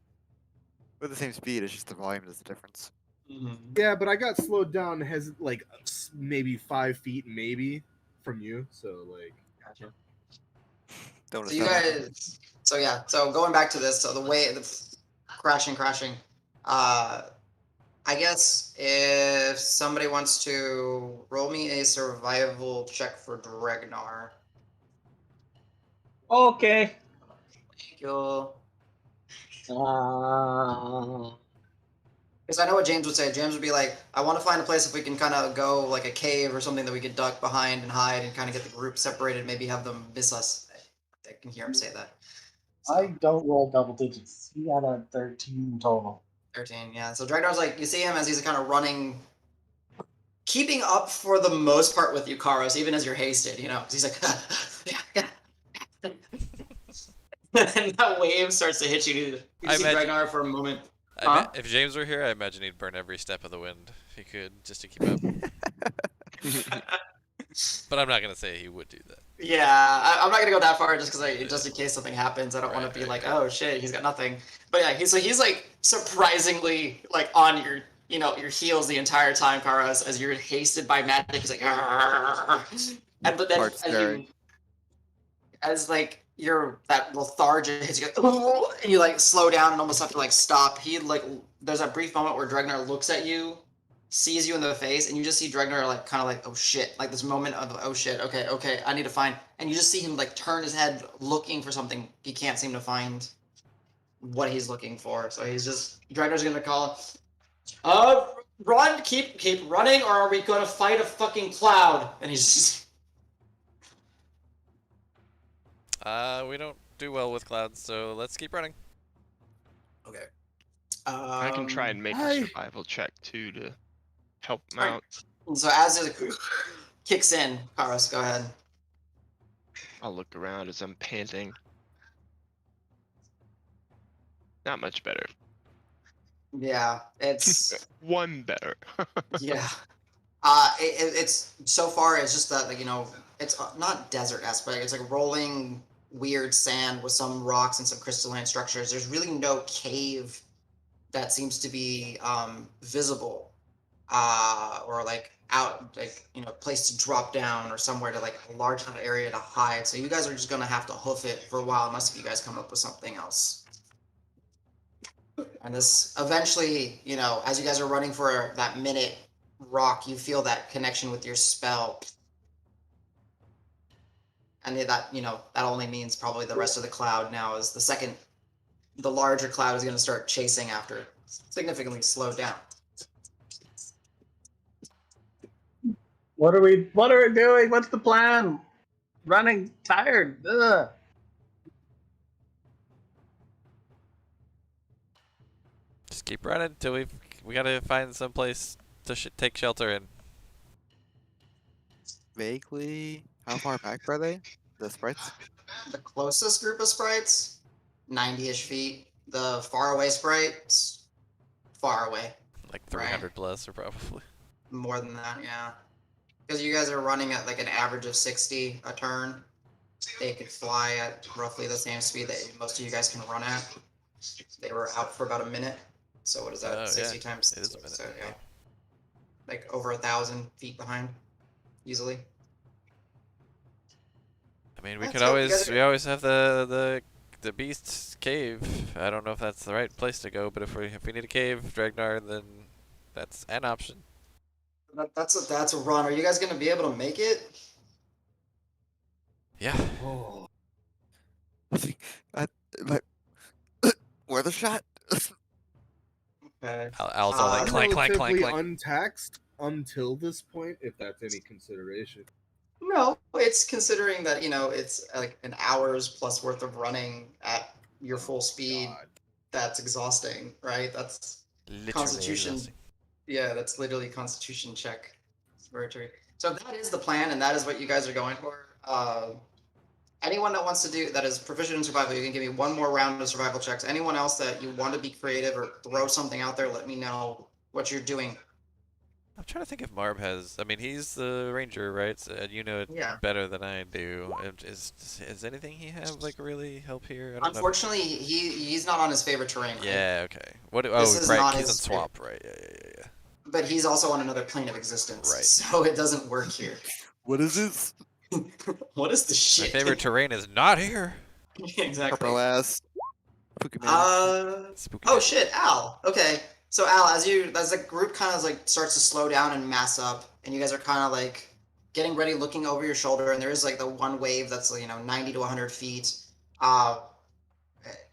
We're the same speed. It's just the volume is the difference. Yeah, but I got slowed down like maybe 5 feet, maybe from you. So like, Gotcha. Don't So you understand that. guys, so yeah, so going back to this, so the crashing. I guess if somebody wants to roll me a survival check for Dregnar. Okay. Thank you. Uh, Because I know what James would say. James would be like, I want to find a place if we can kind of go like a cave or something that we could duck behind and hide and kind of get the group separated, maybe have them miss us. I can hear him say that. So, I don't roll double digits. He got a 13 total. 13, yeah. So Dragnar's like, you see him as he's kind of running, keeping up for the most part with you, Karos, even as you're hasted, you know? 'Cause he's like, and that wave starts to hit you. You I see imagine- Dragnar for a moment. If James were here, I imagine he'd burn every step of the wind if he could, just to keep up. But I'm not gonna say he would do that. Yeah, I'm not gonna go that far just in case something happens. I don't want to be like, oh shit, he's got nothing. But yeah, he's like surprisingly like on your your heels the entire time, Karos, as you're hasted by magic. He's like, and but then Heart's staring. as like that lethargic hits you, go, and you like slow down and almost have to like stop. He like there's that brief moment where Dregnar looks at you, sees you in the face, and you just see Dregnar like kind of like, oh shit, like this moment of oh shit, okay, I need to find, and you just see him like turn his head looking for something. He can't seem to find what he's looking for, so Dragnar's gonna call, run, keep running, or are we gonna fight a fucking cloud? And he's just. We don't do well with clouds, so let's keep running. Okay. I can try and make a survival check too to help him Alright. out. So as it kicks in, Karos, go ahead. I'll look around as I'm panting. Not much better. Yeah, it's One better. yeah. It's so far it's just that, like, it's not desert-esque, but it's like rolling weird sand with some rocks and some crystalline structures. There's really no cave that seems to be visible, or like out, like, place to drop down or somewhere to like a large enough area to hide. So you guys are just gonna have to hoof it for a while, unless if you guys come up with something else. And this eventually, as you guys are running for that minute, Rock, you feel that connection with your spell. And that only means probably the rest of the cloud now is the larger cloud is going to start chasing after, significantly slowed down. What are we doing? What's the plan? Running tired. Ugh. Just keep running till we gotta find some place to take shelter in. Vaguely, how far back are they? The sprites? The closest group of sprites, 90-ish feet. The faraway sprites, far away. Like 300 plus, or probably. More than that, yeah. Because you guys are running at like an average of 60 a turn. They could fly at roughly the same speed that most of you guys can run at. They were out for about a minute. So what is that? Oh, 60 yeah. times It is a minute. So yeah, like over 1,000 feet behind, easily. I mean, we That's could good. You always guys are- we always have the beast's cave. I don't know if that's the right place to go, but if we need a cave, Dragnar, then that's an option. That's a run. Are you guys gonna be able to make it? Yeah. Oh, But worth a shot. Okay. Al's all like I'm clank, clank, clank, Relatively clank. untaxed until this point, if that's any consideration. No, it's considering that, it's like an hour's plus worth of running at your full speed. God. That's exhausting, right? That's Literally Constitution. exhausting. Yeah, that's literally Constitution check. Respiratory. So if that is the plan and that is what you guys are going for, anyone that wants to do that is proficient in survival, you can give me one more round of survival checks. Anyone else that you want to be creative or throw something out there, let me know what you're doing. I'm trying to think if Marb has. I mean, he's the ranger, right? So, and you know it Yeah. better than I do. Is anything he have like really help here? I don't know. Unfortunately, he's not on his favorite terrain, right? Yeah. Okay. What? This Oh, is right. not He's in his swamp, right? Yeah. But he's also on another plane of existence, Right. so it doesn't work here. What is this? What is the My shit? favorite terrain is not here. Exactly. Purple ass. Pokemon. Spooky. Oh man. shit, Al. Okay, so Al, as the group kind of like starts to slow down and mass up, and you guys are kind of like getting ready, looking over your shoulder, and there is like the one wave that's 90 to 100 feet.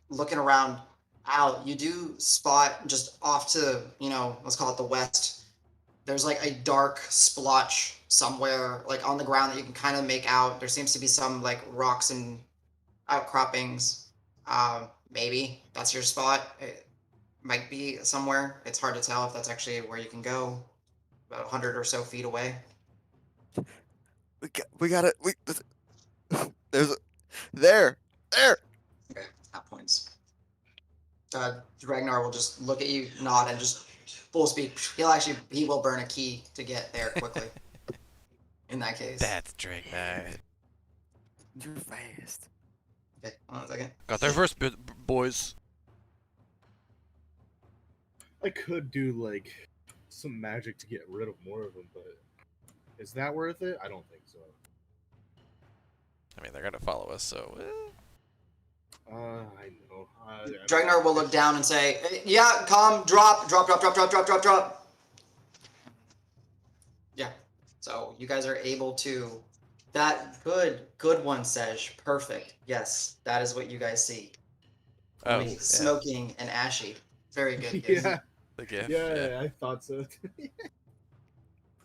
Looking around, Al, you do spot just off to let's call it the west. There's like a dark splotch somewhere like on the ground that you can kind of make out. There seems to be some like rocks and outcroppings. Maybe that's your spot. It might be somewhere. It's hard to tell if that's actually where you can go. About 100 or so feet away. We got it. There's a, there. Okay, at points. Ragnar will just look at you, nod, and just full speed. He will burn a key to get there quickly. In that case. That's Dragnar. You're fast. Okay, hold on a second. Got there first, boys. I could do like some magic to get rid of more of them, but is that worth it? I don't think so. I mean, they're gonna follow us, so. I know. Dragnar will look down and say, "Yeah, calm, drop. Yeah. So you guys are able to. That good one, Sej. Perfect. Yes, that is what you guys see. Oh, Only yeah. smoking and ashy. Very good. Yeah, The gift. yeah, I thought so.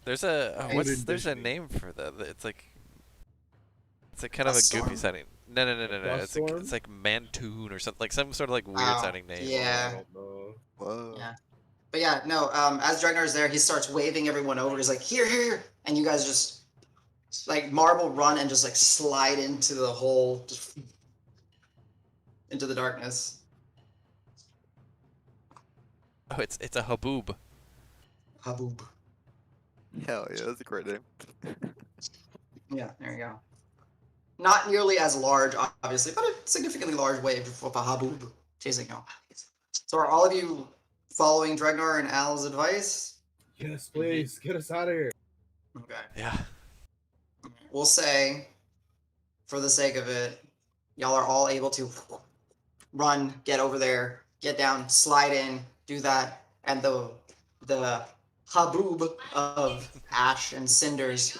There's a Golden there's a Disney. name for that. It's like kind of A a goofy storm? sounding. No. Dust It's like Mantoon or something, like some sort of like weird Oh, sounding name. yeah. I don't know. Whoa. Yeah. But yeah, no. As Dragnar is there, he starts waving everyone over. He's like, "Here," and you guys just like marble run and just like slide into the hole, just into the darkness. Oh, it's a haboob. Haboob. Hell yeah, that's a great name. Yeah, there you go. Not nearly as large, obviously, but a significantly large wave of a haboob chasing you. So are all of you following Dragnar and Al's advice? Yes, please get us out of here. Okay. Yeah. We'll say, for the sake of it, y'all are all able to run, get over there, get down, slide in, do that, and the haboob of ash and cinders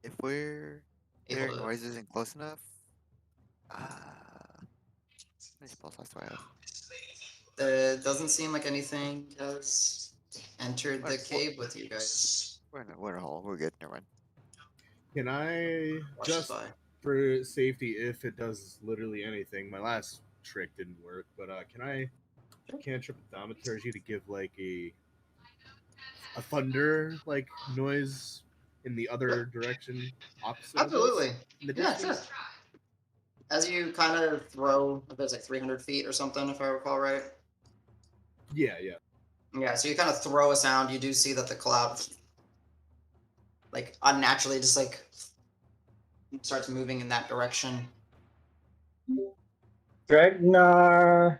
If we're able hearing to. noises and close enough, how many spell slots do I have? It doesn't seem like anything has entered the What- cave with you guys. We're in a hole. We're good. Never mind. Can I Watch just by. for safety, if it does literally anything? My last trick didn't work, but can I cantrip thaumaturgy to give like a thunder like noise in the other direction, opposite? of us? Absolutely. In the Yeah, distance? sure. As you kind of throw, I bet it's like 300 feet or something, if I recall right. Yeah. Yeah, so you kind of throw a sound. You do see that the cloud, like, unnaturally just, like, starts moving in that direction. Dragnar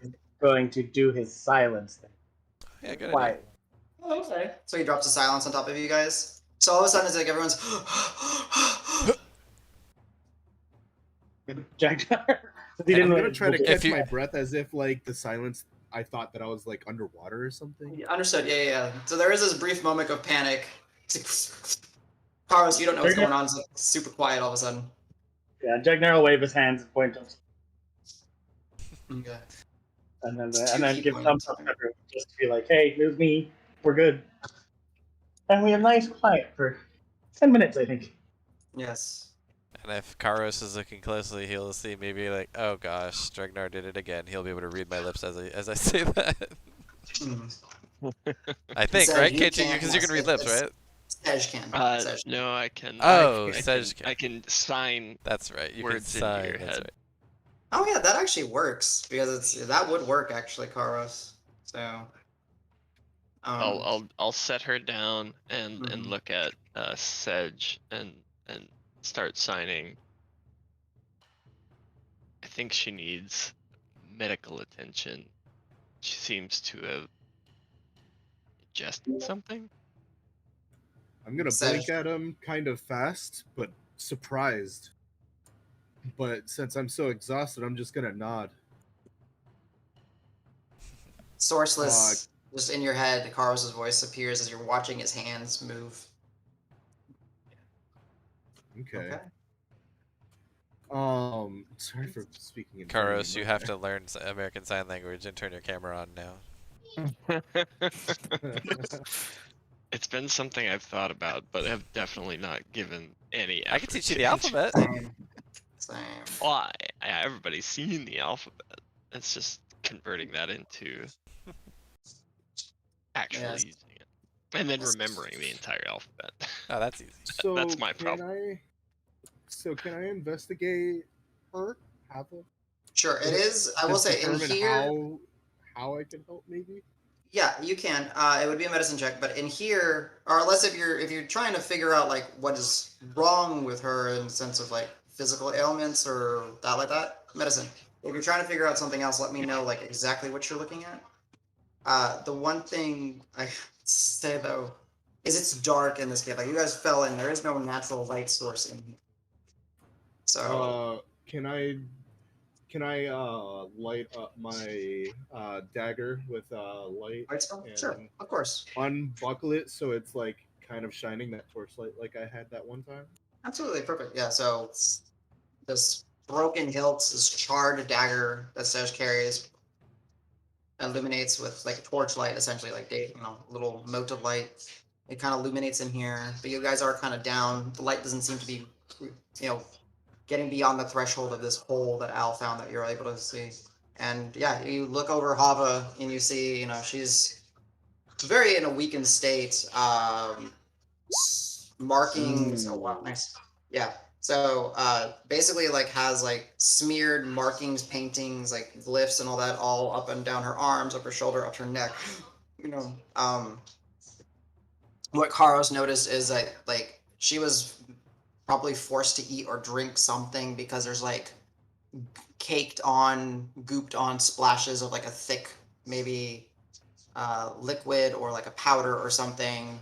is going to do his silence thing. Yeah, good idea. Quietly. Oh, okay. So he drops a silence on top of you guys. So all of a sudden it's like everyone's Dragnar. He I'm didn't gonna really try to look at- catch you- my breath as if like the silence. I thought that I was like underwater or something. Understood. Yeah. So there is this brief moment of panic. It's Carlos, you don't know what's They're going on. It's like super quiet all of a sudden. Yeah, Jagner will wave his hands and point us, Okay. and It's two then key give thumbs points. up to everyone, just to be like, "Hey, move me. We're good." And we have nice quiet for 10 minutes, I think. Yes. And if Karos is looking closely, he'll see maybe like, oh gosh, Dregnar did it again. He'll be able to read my lips as I say that. Mm. I think, Sej, right? you Can't you? can't. Because you Yes, can read lips, right? Sej can. Sej. No, I can. Oh, I Sej can. I can sign That's right. You can words into sign. your That's head. right. Oh yeah, that actually works because that would work actually, Karos. So. I'll set her down and Mhm. look at Sedge and start signing. I think she needs medical attention. She seems to have ingested something. I'm gonna Sej. blink at him kind of fast, but surprised. But since I'm so exhausted, I'm just gonna nod. Sourceless, just in your head, Carlos's voice appears as you're watching his hands move. Okay. Okay. Sorry for speaking in front of Karos, you have to learn American Sign Language and turn your camera on now. It's been something I've thought about, but have definitely not given any effort. I can teach you the into. alphabet. Same. Same. Why? Everybody's seen the alphabet. It's just converting that into actually Yes. using it, and then Yes. remembering the entire alphabet. Oh, that's easy. So That's my can problem. can I investigate her? Have a Sure, it is. I will just say in determine here. how I can help maybe. Yeah, you can. It would be a medicine check, but in here, or unless if you're trying to figure out like what is wrong with her in the sense of like physical ailments or that like that, medicine. If you're trying to figure out something else, let me know like exactly what you're looking at. The one thing I say though is it's dark in this cave. Like you guys fell in, there is no natural light source in here. So Can I light up my dagger with light light spell? and Sure, of course. unbuckle it so it's like kind of shining that torchlight like I had that one time? Absolutely perfect. Yeah, so it's this broken hilt, this charred dagger that Sesh carries illuminates with like a torchlight, essentially, like a little mote of light. It kind of illuminates in here, but you guys are kind of down. The light doesn't seem to be, getting beyond the threshold of this hole that Al found that you're able to see. And yeah, you look over Hava and you see, she's very in a weakened state. Markings. Oh wow, nice. Yeah. So basically, like has like smeared markings, paintings, like glyphs and all that, all up and down her arms, up her shoulder, up her neck. You know, what Karos noticed is that like she was probably forced to eat or drink something because there's like gooped on splashes of like a thick, maybe liquid or like a powder or something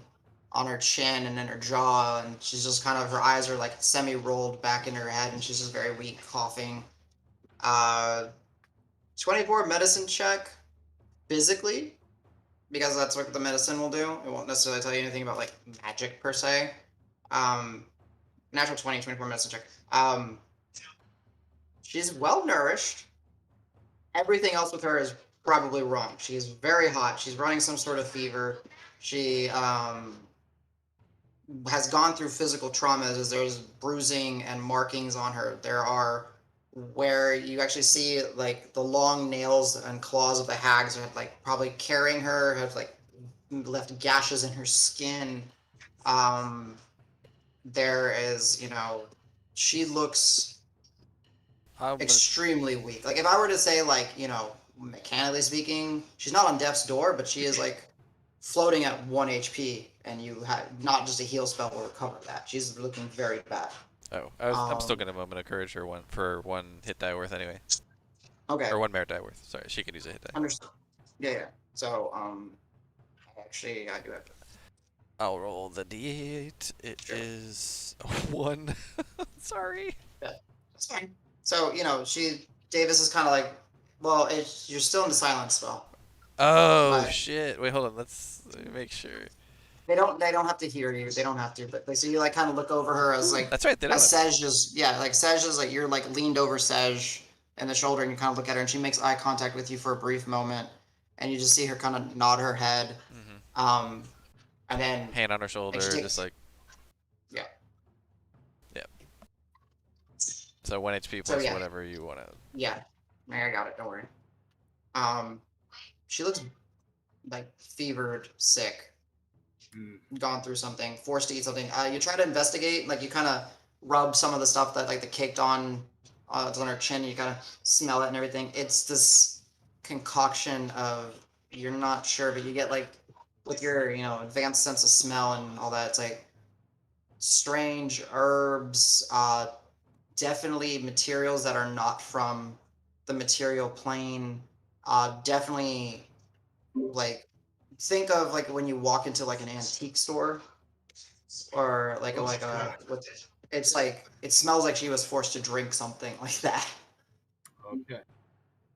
on her chin and in her jaw, and she's just kind of her eyes are like semi-rolled back in her head, and she's just very weak, coughing. 24 medicine check physically, because that's what the medicine will do. It won't necessarily tell you anything about like magic per se. Natural 20, 24 medicine check. She's well nourished. Everything else with her is probably wrong. She's very hot. She's running some sort of fever. She has gone through physical traumas as there's bruising and markings on her. There are where you actually see like the long nails and claws of the hags are like probably carrying her, have like left gashes in her skin. There is, she looks I'm extremely weak. Like if I were to say like, mechanically speaking, she's not on death's door, but she is like floating at 1 HP, and you have not just a heal spell will recover that. She's looking very bad. I'm still Um, gonna moment of courage for one hit die worth anyway, okay, or one merit die worth. Sorry, she can use a hit die. understood. Yeah, yeah. So, actually, I do have to. I'll roll the d8. It Sure. is a 1. Sorry. Yeah, that's fine. So, Davis is kind of like, well, you're still in the silence spell. Oh But shit! Wait, hold on. Let me make sure. They don't have to hear you. They don't have to. But so you like kind of look over her as like That's right. They don't. as Sej is like Sej is like you're like leaned over Sej in the shoulder and you kind of look at her and she makes eye contact with you for a brief moment and you just see her kind of nod her head. Mm-hmm. And then Hand on her shoulder, takes- just like yeah. so 1 HP So, plus yeah. whatever you want to. Yeah. I got it. Don't worry. She looks like fevered, sick, gone through something, forced to eat something. You try to investigate, like you kind of rub some of the stuff that like the caked on, it's on her chin. You kind of smell it and everything. It's this concoction of you're not sure, but you get like with your advanced sense of smell and all that. It's like strange herbs, definitely materials that are not from the material plane. Definitely like think of like when you walk into like an antique store or like it's like it smells like she was forced to drink something like that. Okay.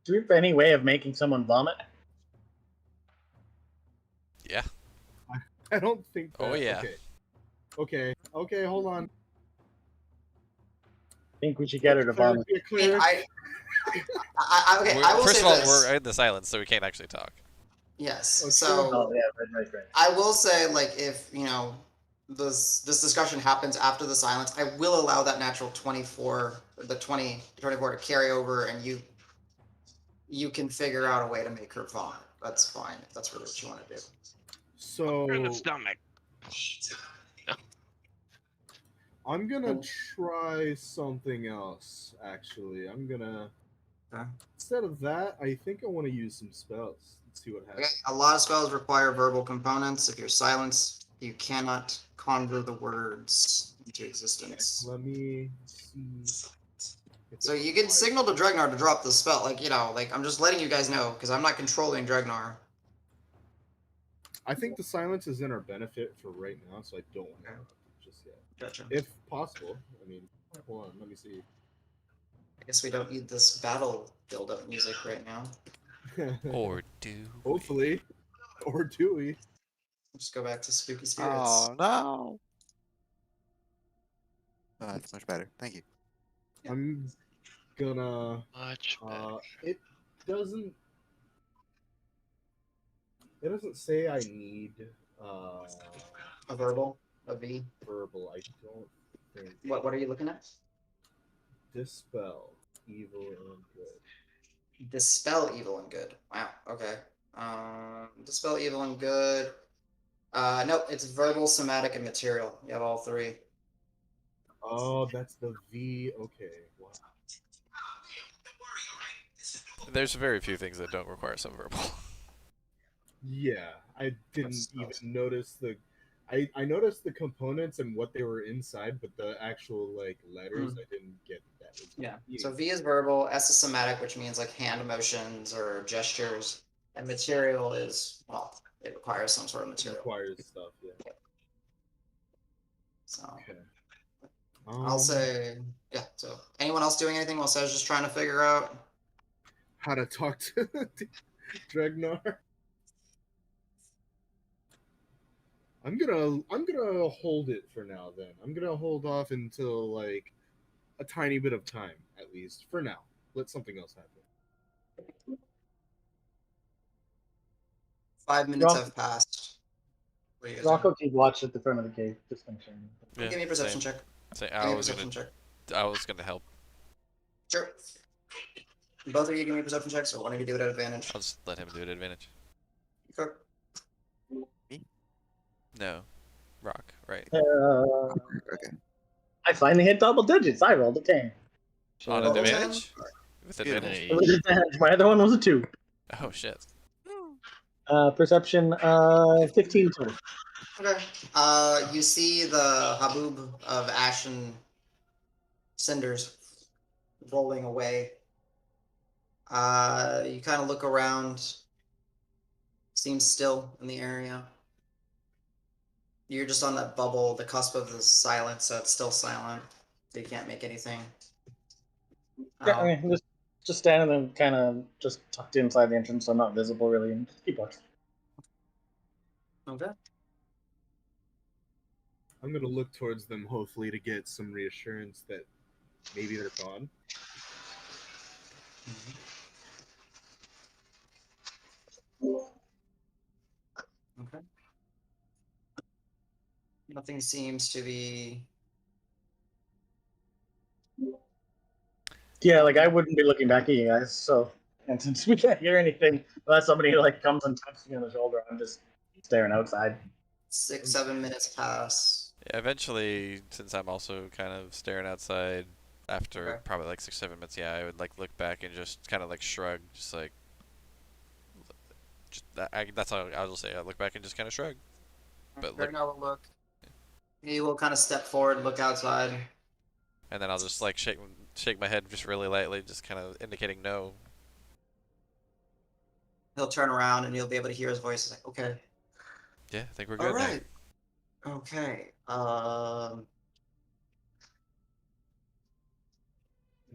Do we have any way of making someone vomit? Yeah. I don't think that. Oh yeah. Okay, hold on. I think we should get her to vomit. Be a cleric. Okay, I will First say of all, this. we're in the silence, so we can't actually talk. Yes. Okay. So Oh yeah, right. I will say, like, if this discussion happens after the silence, I will allow that natural 24, the 24 to carry over, and you can figure out a way to make her vomit. That's fine if that's really what you want to do. So In the stomach. I'm gonna try something else. Actually, I'm gonna instead of that, I think I want to use some spells. Let's see what Okay. happens. A lot of spells require verbal components. If you're silenced, you cannot conjure the words into existence. Let me see. So you can signal to Dregnar to drop the spell. Like I'm just letting you guys know because I'm not controlling Dregnar. I think the silence is in our benefit for right now, so I don't want to interrupt it just yet. Gotcha. If possible. I mean, hold on, let me see. I guess we don't need this battle build-up music right now. Or do. Hopefully. Or do we? Just go back to spooky spirits. Oh no! Oh, that's much better. Thank you. I'm gonna. Much better. It doesn't. It doesn't say I need A verbal, a V. verbal. I don't think. What are you looking at? Dispel evil and good. Dispel evil and good. Wow. Okay. Dispel evil and good. Nope. It's verbal, somatic, and material. You have all three. Oh, that's the V. Okay. Wow. There's very few things that don't require some verbal. Yeah, I didn't That's even awesome. notice the. I noticed the components and what they were inside, but the actual like letters, I didn't get that. Was Yeah. V. So V is verbal. S is somatic, which means like hand motions or gestures. And material is it requires some sort of material. requires stuff. Yeah. So Okay. I'll say So anyone else doing anything while Seth's just trying to figure out? How to talk to Dregnar. I'm gonna hold it for now. Then I'm gonna hold off until like a tiny bit of time, at least for now. Let something else happen. 5 minutes Rock- have passed. What are you guys Rocco, keep watch at the front of the cave. Just make sure. doing? Give me a perception check. Say Give me a perception check. I was gonna help. Sure. Both of you give me perception checks, or one of you do it at advantage. I'll just let him do it at advantage. Okay. No. Rock, right. Okay. I finally hit double digits. I rolled a 10. On Roll a advantage? 10. With advantage? It was advantage. My other one was a 2. Oh shit. Perception 15 total. Okay. You see the haboob of ashen cinders rolling away. You kind of look around. Seems still in the area. You're just on that bubble, the cusp of the silence, so it's still silent. So you can't make anything. Yeah, I mean, just standing there, kind of just tucked inside the entrance, so I'm not visible really. And just keep watching. Okay. I'm gonna look towards them, hopefully, to get some reassurance that maybe they're gone. Okay. Nothing seems to be. Yeah, like I wouldn't be looking back at you guys. So, and since we can't hear anything unless somebody like comes and taps me on the shoulder, I'm just staring outside. 6, 7 minutes pass. Yeah, eventually, since I'm also kind of staring outside after Okay. probably like 6, 7 minutes, yeah, I would like look back and just kind of like shrug, just like, that's all I'll just say. I look back and just kind of shrug. But look, Now we'll look. He will kind of step forward, look outside. and then I'll just like shake my head just really lightly, just kind of indicating no. He'll turn around and you'll be able to hear his voice. He's like, okay. Yeah, I think we're good All now. right. Okay.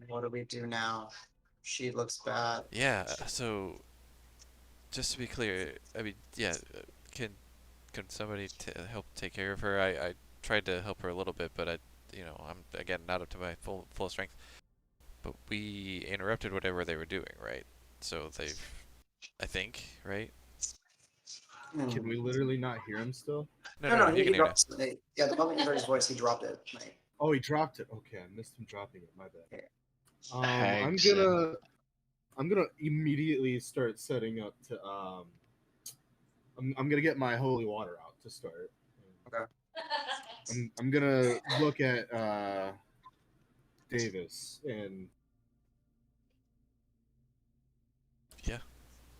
What do we do now? She looks bad. Yeah, so just to be clear, I mean, yeah, can somebody help take care of her? I tried to help her a little bit, but I'm again not up to my full strength. But we interrupted whatever they were doing, right? So I think, right? Can we literally not hear him still? No, you He can hear now. dropped it. Yeah, the moment you heard his voice, he dropped it. Like, Oh, he dropped it. Okay, I missed him dropping it. My bad. Hags I'm gonna immediately start setting up to I'm gonna get my holy water out to start. Okay. I'm gonna look at Davis and Yeah.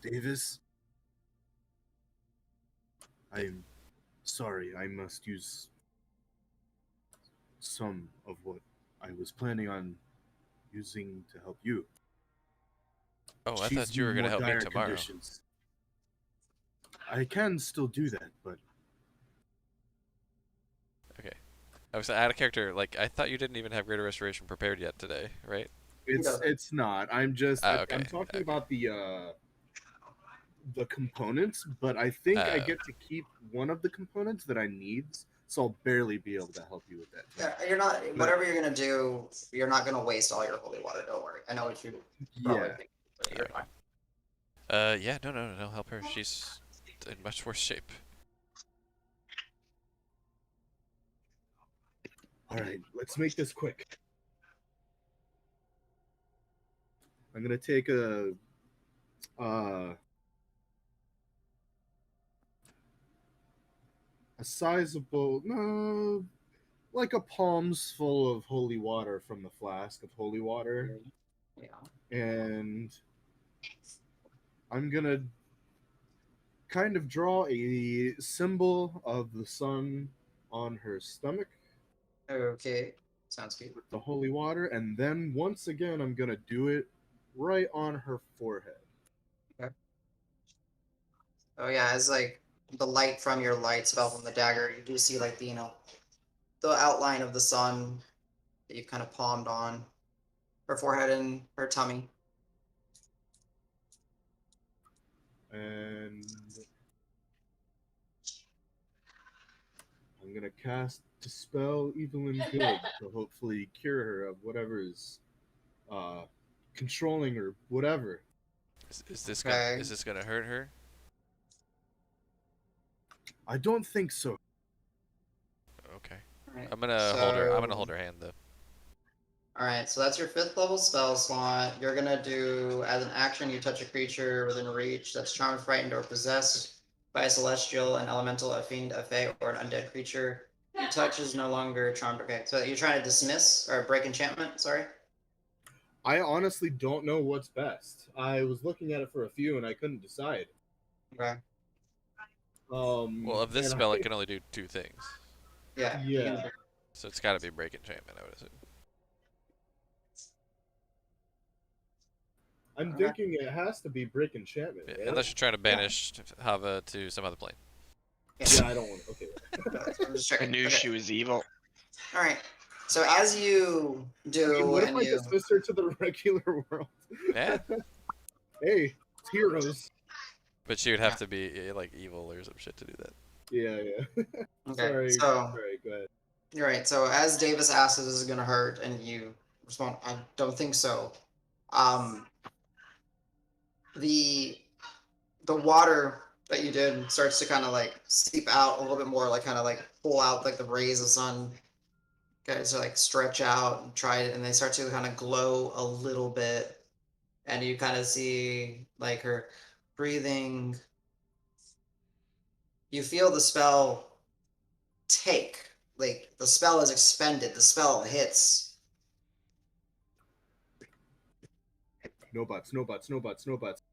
Davis. I'm sorry, I must use some of what I was planning on using to help you. Oh, I She's thought you were in gonna more help me dire tomorrow. conditions. I can still do that, but Okay. I was out of character. Like I thought you didn't even have Greater Restoration prepared yet today, right? it's not. I'm just Okay. I'm talking Okay. about the components, but I think I get to keep one of the components that I need, so I'll barely be able to help you with that. Yeah, you're not. Whatever you're gonna do, you're not gonna waste all your holy water. Don't worry. I know what you probably Yeah. think. But you're fine. Yeah, no, help her. She's in much worse shape. All right, let's make this quick. I'm gonna take a sizable, no, like a palm's full of holy water from the flask of holy water, Yeah. and I'm gonna kind of draw a symbol of the sun on her stomach Okay. Sounds good. with the holy water, and then once again I'm gonna do it right on her forehead. Oh yeah, as like the light from your light spell from the dagger, you do see like the outline of the sun that you've kind of palmed on her forehead and her tummy. And I'm gonna cast Dispel Evil and Good to hopefully cure her of whatever is controlling her, whatever. Is this Okay. gonna hurt her? I don't think so. Okay. Alright, I'm gonna hold her. I'm gonna hold her hand though. Alright, so that's your 5th level spell slot. You're gonna do, as an action, you touch a creature within reach that's charmed, frightened, or possessed by a celestial, an elemental, a fiend, a fae, or an undead creature. Your touch is no longer charmed. Okay, so you're trying to dismiss or break enchantment, sorry? I honestly don't know what's best. I was looking at it for a few and I couldn't decide. Okay. Well, of this spell, it can only do 2 things. Yeah. Yeah. So it's got to be break enchantment, I would assume. I'm thinking it has to be break enchantment. Yeah, Right? unless you're trying to banish Hava to some other plane. Yeah, I don't want to. Okay. I'm just I checking. knew Okay. she was evil. All right. So as you do, What if and I you, dismiss her to the regular world? Yeah. Hey, it's heroes. But she would have to be like evil or some shit to do that. Yeah. okay, Sorry. so Sorry. Go ahead. You're right. So as Davis asks, "This is gonna hurt," and you respond, "I don't think so." Um, the the water that you did starts to kind of like seep out a little bit more, like kind of like pull out like the rays of sun. Okay, so like stretch out and try it, and they start to kind of glow a little bit, and you kind of see like her breathing. You feel the spell take, like the spell is expended, the spell hits. No buts, no buts, no buts, no buts.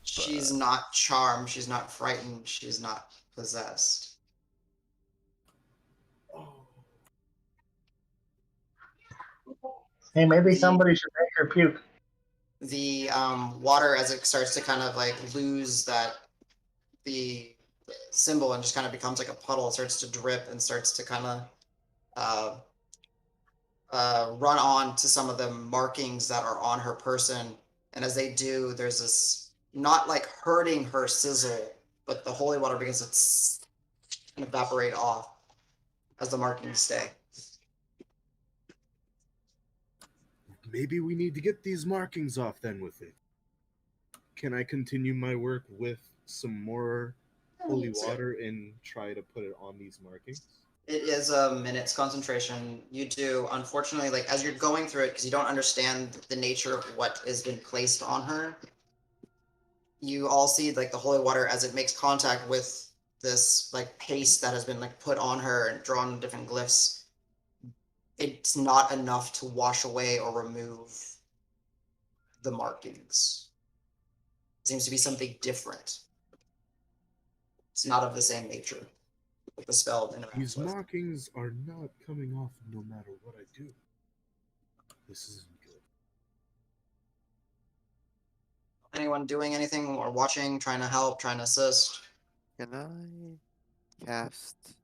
She's not charmed, she's not frightened, she's not possessed. Oh. Hey, maybe The somebody should make her puke. the water, as it starts to kind of like lose the symbol and just kind of becomes like a puddle, it starts to drip and starts to kind of uh, run on to some of the markings that are on her person. And as they do, there's this not like hurting her sizzle, but the holy water begins to evaporate off as the markings stay. Maybe we need to get these markings off then with it. Can I continue my work with some more holy water and try to put it on these markings? It is a minute's concentration. You do, unfortunately, like as you're going through it, because you don't understand the nature of what has been placed on her, you all see like the holy water as it makes contact with this like paste that has been like put on her and drawn different glyphs. It's not enough to wash away or remove the markings. It seems to be something different. It's not of the same nature that the spell interacts These with. markings are not coming off no matter what I do. This isn't good. Anyone doing anything or watching, trying to help, trying to assist? Can I cast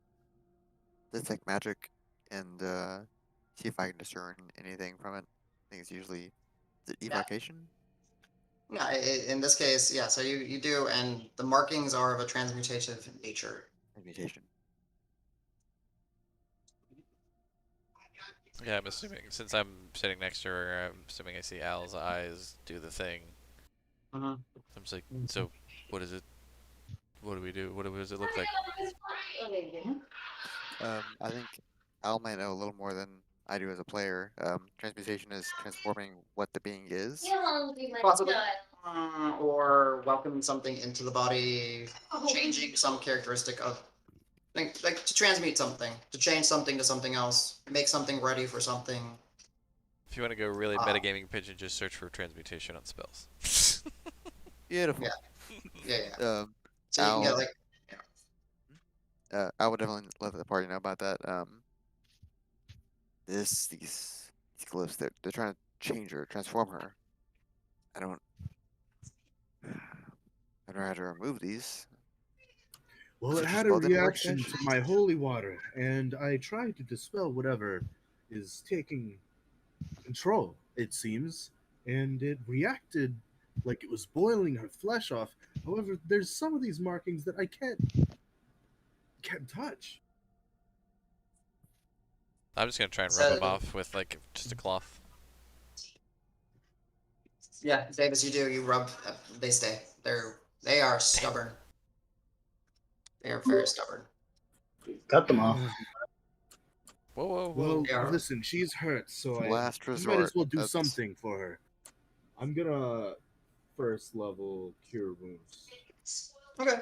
detect magic and see if I can discern anything from it? I think it's usually the Yeah. evocation. Yeah, in this case, yeah, so you do, and the markings are of a transmutative nature. Mutation. Yeah, I'm assuming since I'm sitting next to her, I'm assuming I see Al's eyes do the thing. Mhm. I'm just like, so what is it? What do we do? What does it look like? I think Al might know a little more than I do as a player. Transmutation is transforming what the being is. Possibly. Or welcoming something into the body, changing some characteristic of, like to transmute something, to change something to something else, make something ready for something. If you want to go really Uh, metagaming pigeon, just search for transmutation on spells. Beautiful. Yeah, yeah. Um, So you can get Al, like, I would definitely let the party know about that. These glyphs, they're trying to change her, transform her. I don't, I don't know how to remove these. Well, Is it it just had a spelled into work, reaction Stash? to my holy water, and I tried to dispel whatever is taking control, it seems, and it reacted like it was boiling her flesh off. However, there's some of these markings that I can't touch. I'm just gonna try and rub them so off with like just a cloth. yeah, Davis, you do. You rub. They stay. They are Damn. stubborn. They are very stubborn. Cut them off. Whoa, whoa, Well, whoa. They are. listen, she's hurt, so Last I might as resort. well do That's something for her. I'm gonna first level cure wounds. Okay.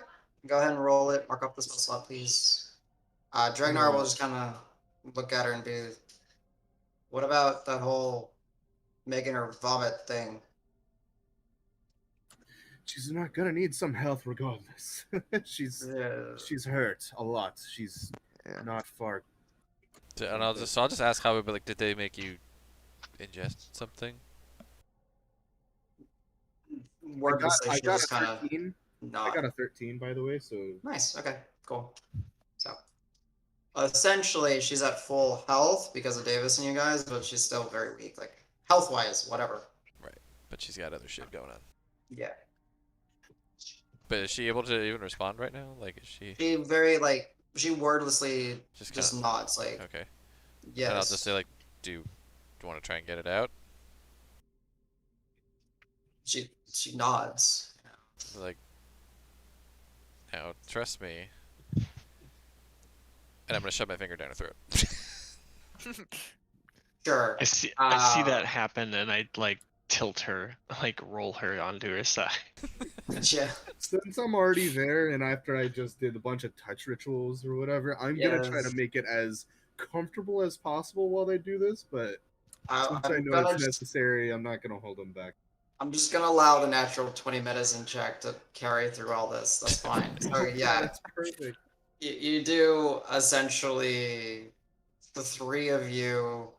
Go ahead and roll it. Mark up the spell slot, please. Dragnar will just kind of look at her and be, "What about that whole making her vomit thing?" She's not gonna need some health regardless. she's Uh, she's hurt a lot. She's yeah. not far. And I'll just ask how, but like, did they make you ingest something? Wordlessly, I she'll got just a kind of 13. I nod. got a 13, by the way. So Nice. Okay. Cool. So essentially, she's at full health because of Davis and you guys, but she's still very weak, like health-wise, whatever. Right. But she's got other shit going on. Yeah. But is she able to even respond right now? Like, is she? She very like She wordlessly Just just kind nods, like, of okay. And I'll just say yes. like, do you want to try and get it out? She nods. Like, now trust me. And I'm gonna shove my finger down her throat. Sure. I see that happen, and I like tilt her, like roll her onto her side. Yeah. Since I'm already there, and after I just did a bunch of touch rituals or whatever, I'm gonna try to Yes. make it as comfortable as possible while they do this. But since I I'm know gonna it's necessary, I'm not gonna hold them back. I'm just gonna allow the natural 20 medicine check to carry through all this. That's fine. So Okay, yeah, that's perfect. you do essentially the three of you.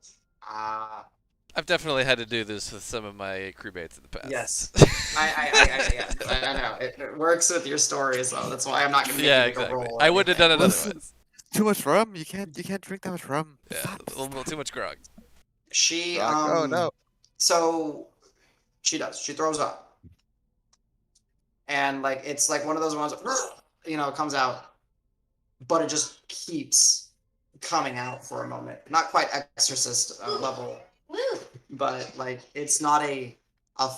I've definitely had to do this with some of my crewmates in the past. Yes. I know it works with your stories though. That's why I'm not gonna make Yeah, you make a exactly. roll. Or I wouldn't have done it anything. Listen. otherwise. Too much rum. You can't drink that much rum. Yeah, Stop. a little too much grog. She Rock. Oh no. So she does. She throws up, and like it's like one of those ones. It comes out, but it just keeps coming out for a moment. Not quite exorcist level, but like it's not a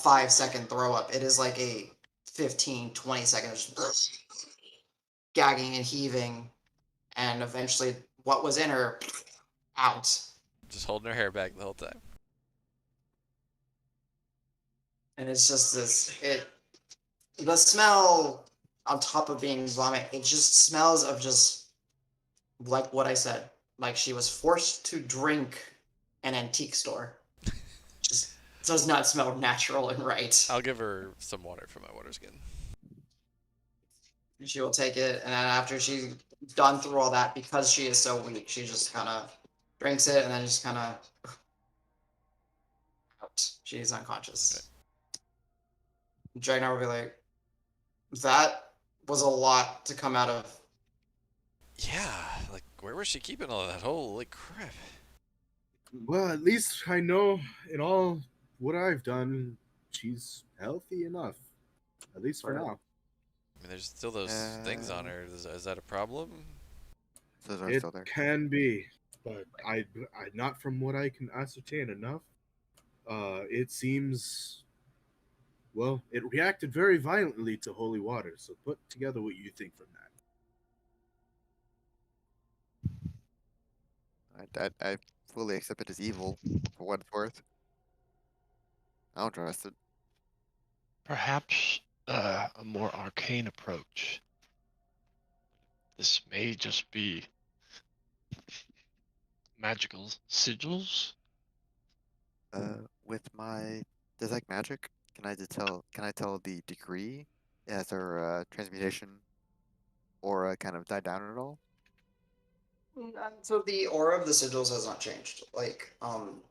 5 second throw up. It is like a 15, 20 seconds gagging and heaving, and eventually what was in her out. Just holding her hair back the whole time. And it's just the smell on top of being vomit, it just smells of just like what I said. Like she was forced to drink an antique store. Just does not smell natural and right. I'll give her some water from my water skin. She will take it, and then after she's done through all that, because she is so weak, she just kind of drinks it and then just kind of out. She's unconscious. Jagnar will be like, that was a lot to come out of. Yeah, like where was she keeping all that? Holy crap! Well, at least I know in all what I've done, she's healthy enough. At least for Right. now. I mean, there's still those things on her. Is that a problem? Those are It still there. can be, but I not from what I can ascertain enough. It seems. Well, it reacted very violently to holy water. So put together what you think from that. I fully accept it as evil for what it's worth. I don't trust it. Perhaps a more arcane approach. This may just be magical sigils. With my detect magic, can I tell the degree as her transmutation aura kind of died down at all? So the aura of the sigils has not changed. Like,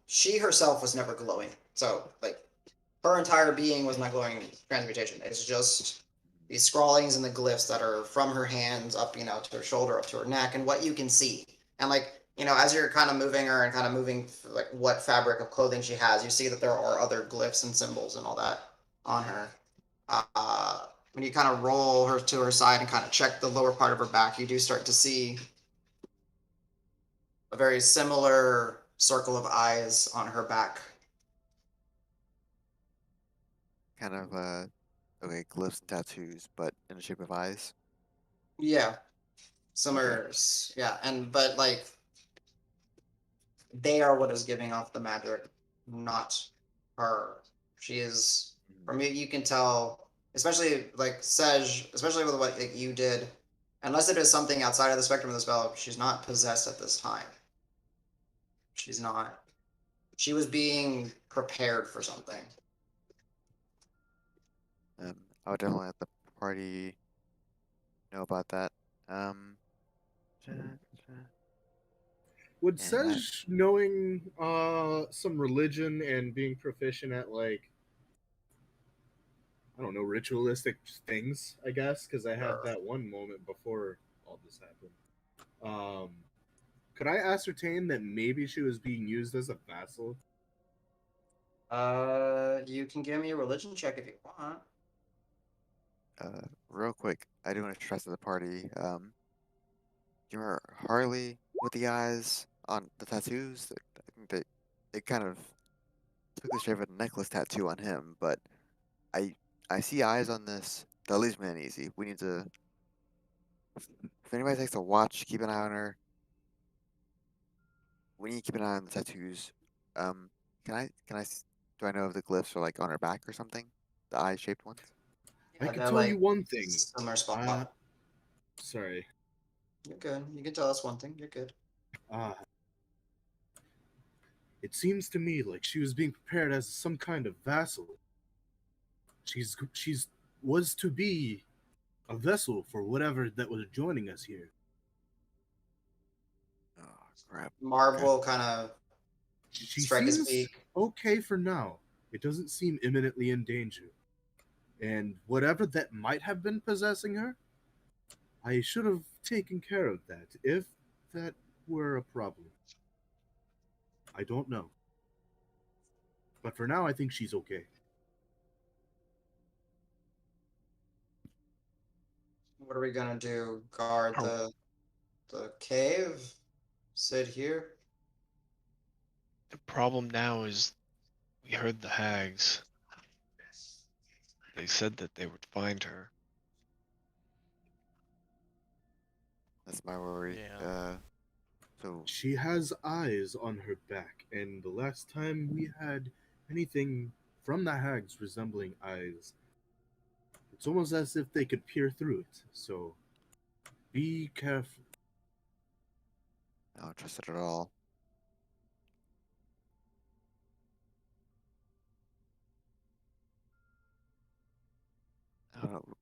she herself was never glowing. So, like, her entire being was not glowing transmutation. It's just these scrawlings and the glyphs that are from her hands up, to her shoulder, up to her neck, and what you can see. And like, as you're kind of moving her and kind of moving like what fabric of clothing she has, you see that there are other glyphs and symbols and all that on her. When you kind of roll her to her side and kind of check the lower part of her back, you do start to see a very similar circle of eyes on her back. Kind of okay, glyphs and tattoos, but in the shape of eyes. Yeah, similar. Yeah, but like they are what is giving off the magic, not her. She is. From you can tell, especially like Sej, especially with what like, you did. Unless it is something outside of the spectrum of the spell, she's not possessed at this time. She's not. She was being prepared for something. I would definitely let the party know about that. Um, Would and that Sej knowing some religion and being proficient at like I don't know ritualistic things, I guess, because I had Sure. that one moment before all this happened. Could I ascertain that maybe she was being used as a vassal? You can give me a religion check if you want. real quick, I do want to stress to the party. you remember Harley with the eyes on the tattoos? I think they kind of took the shape of a necklace tattoo on him, but I I see eyes on this. That leaves me uneasy. We need to. If anybody takes a watch, keep an eye on her. We need to keep an eye on the tattoos. Um, do I know if the glyphs are like on her back or something? The eye-shaped ones. I Yeah, can they're tell you like one thing. similar spot. Sorry. You're good. You can tell us one thing. You're good. It seems to me like she was being prepared as some kind of vassal. She's was to be a vessel for whatever that was joining us here. Oh crap. Marv Okay. will kind of She strike his seems beak. okay for now. It doesn't seem imminently in danger. And whatever that might have been possessing her, I should have taken care of that, if that were a problem. I don't know. But for now, I think she's okay. What are we gonna do? Guard Oh. the cave? Sit here? The problem now is we heard the hags. They said that they would find her. That's my worry. Yeah. So She has eyes on her back, and the last time we had anything from the hags resembling eyes, it's almost as if they could peer through it. So be careful. I don't trust it at all.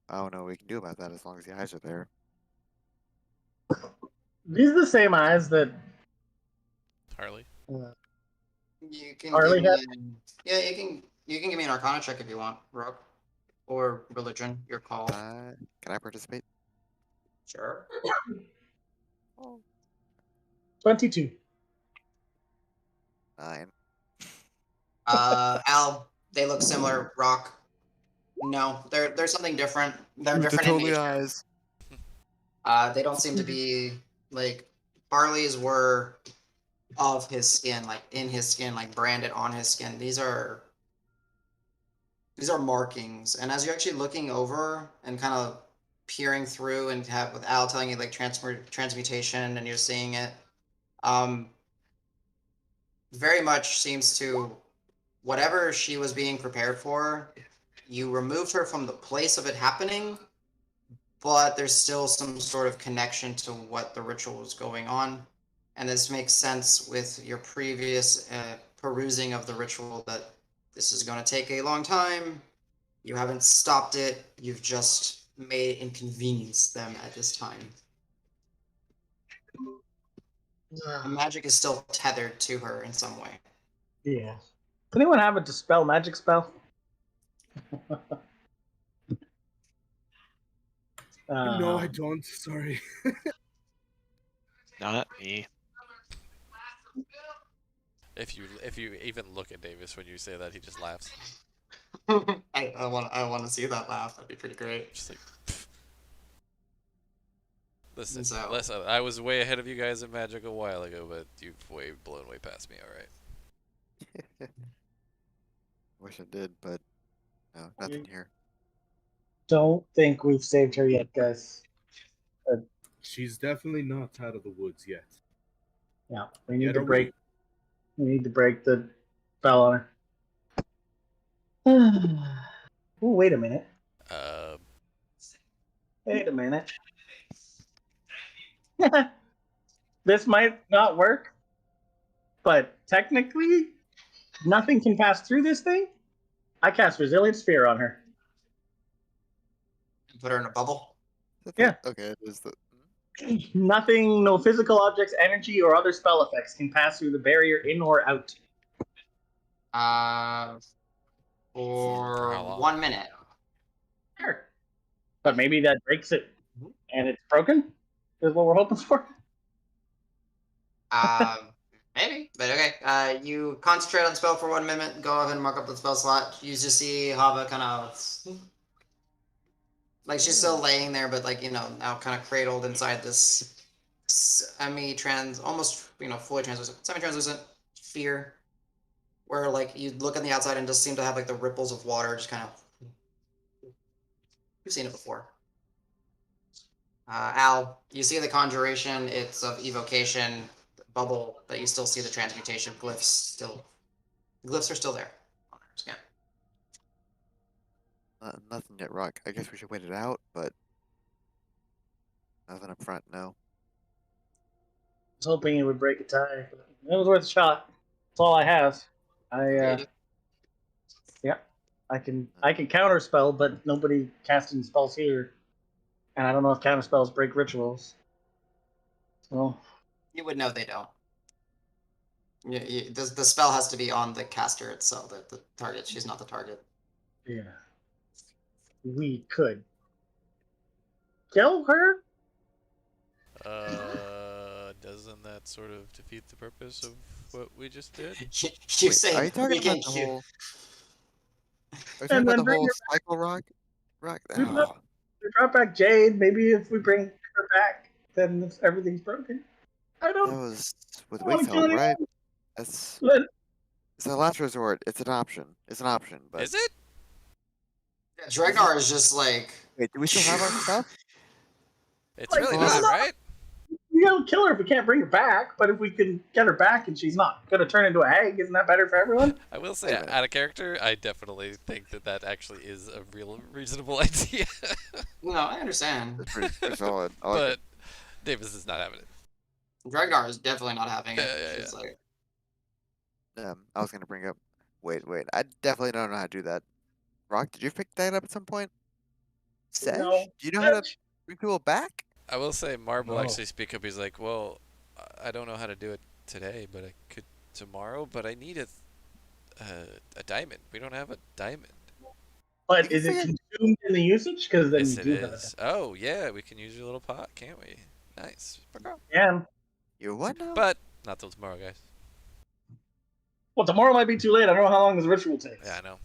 I don't know what we can do about that as long as the eyes are there. These are the same eyes that Harley. You can Harley give had? me yeah, you can give me an Arcana check if you want, Rook. Or religion, your call. Can I participate? Sure. 22. 9. Al, they look similar. Rock. No, they're something different. They're They're different in totally nature. eyes. They don't seem to be like Harley's were of his skin, like in his skin, like branded on his skin. These are markings, and as you're actually looking over and kind of peering through, and have with Al telling you like transmutation, and you're seeing it, um, very much seems to whatever she was being prepared for. You removed her from the place of it happening, but there's still some sort of connection to what the ritual was going on. And this makes sense with your previous perusing of the ritual that this is going to take a long time. You haven't stopped it, you've just made inconvenience them at this time. The magic is still tethered to her in some way. Yeah. Does anyone have a dispel magic spell? No, I don't. Sorry. Not me. If you even look at Davis when you say that, he just laughs. I want to see that laugh. That'd be pretty great. Just like, pff. Listen, So- listen. I was way ahead of you guys in Magic a while ago, but you've blown way past me. All right. Wish I did, but no, nothing here. Don't think we've saved her yet, guys. She's definitely not out of the woods yet. Yeah, we need Yet to are break. We need to break the spell on her. Oh, wait a minute. Uh, Wait a minute. This might not work, but technically, nothing can pass through this thing. I cast Resilient Sphere on her. Put her in a bubble. Yeah. Okay, it is the. Nothing, no physical objects, energy, or other spell effects can pass through the barrier in or out. For how long? 1 minute. Sure. But maybe that breaks it and it's broken? Is what we're hoping for? Maybe, but okay. You concentrate on the spell for 1 minute. Go ahead and mark up the spell slot. You just see Hava kind of like she's still laying there, but like now kind of cradled inside this almost fully translucent, semi-translucent sphere, where like you look on the outside and just seem to have like the ripples of water, just kind of. You've seen it before. Al, you see the conjuration. It's of evocation bubble, but you still see the transmutation glyphs still. Glyphs are still there on her skin. Nothing yet, Rock. I guess we should wait it out, but nothing up front. No. was hoping it would break a tie, but it was worth a shot. That's all I have. Yeah, I can counter spell, but nobody casting spells here, and I don't know if counter spells break rituals. So You would know they don't. The spell has to be on the caster itself, the target. She's not the target. yeah, we could kill her. Doesn't that sort of defeat the purpose of what we just did? You Wait, say are you talking we about can the kill. whole? Are you talking And about then the bring whole her. cycle, Rock? Rock. We brought, Oh, we brought back Jade. Maybe if we bring her back, then everything's broken. I that don't was with want to kill Wakefield, anyone. right? That's But it's a last resort. It's an option. It's an option, but Is it? Dragnar is just like. wait, do we still have our stuff? It's like, really Well, not, right? we don't kill her if we can't bring her back. But if we can get her back and she's not going to turn into a hag, isn't that better for everyone? I will Wait say, a minute. out of character, I definitely think that actually is a real reasonable idea. No, I understand. It's pretty solid. I like But it. Davis is not having it. Dragnar is definitely not having it. Yeah. She's like, I was gonna bring up. Wait. I definitely don't know how to do that. Rock, did you pick that up at some point? Sej, No. do you know how to bring people back? I will say, Marb will No. actually speak up. He's like, well, I don't know how to do it today, but I could tomorrow. But I need a diamond. We don't have a diamond. But You is it figured- consumed in the usage? Because then Yes, you it do have is. Oh, yeah, we can use your little pot, can't we? Nice. Yeah. You what now? But not till tomorrow, guys. Well, tomorrow might be too late. I don't know how long this ritual takes. Yeah, I know.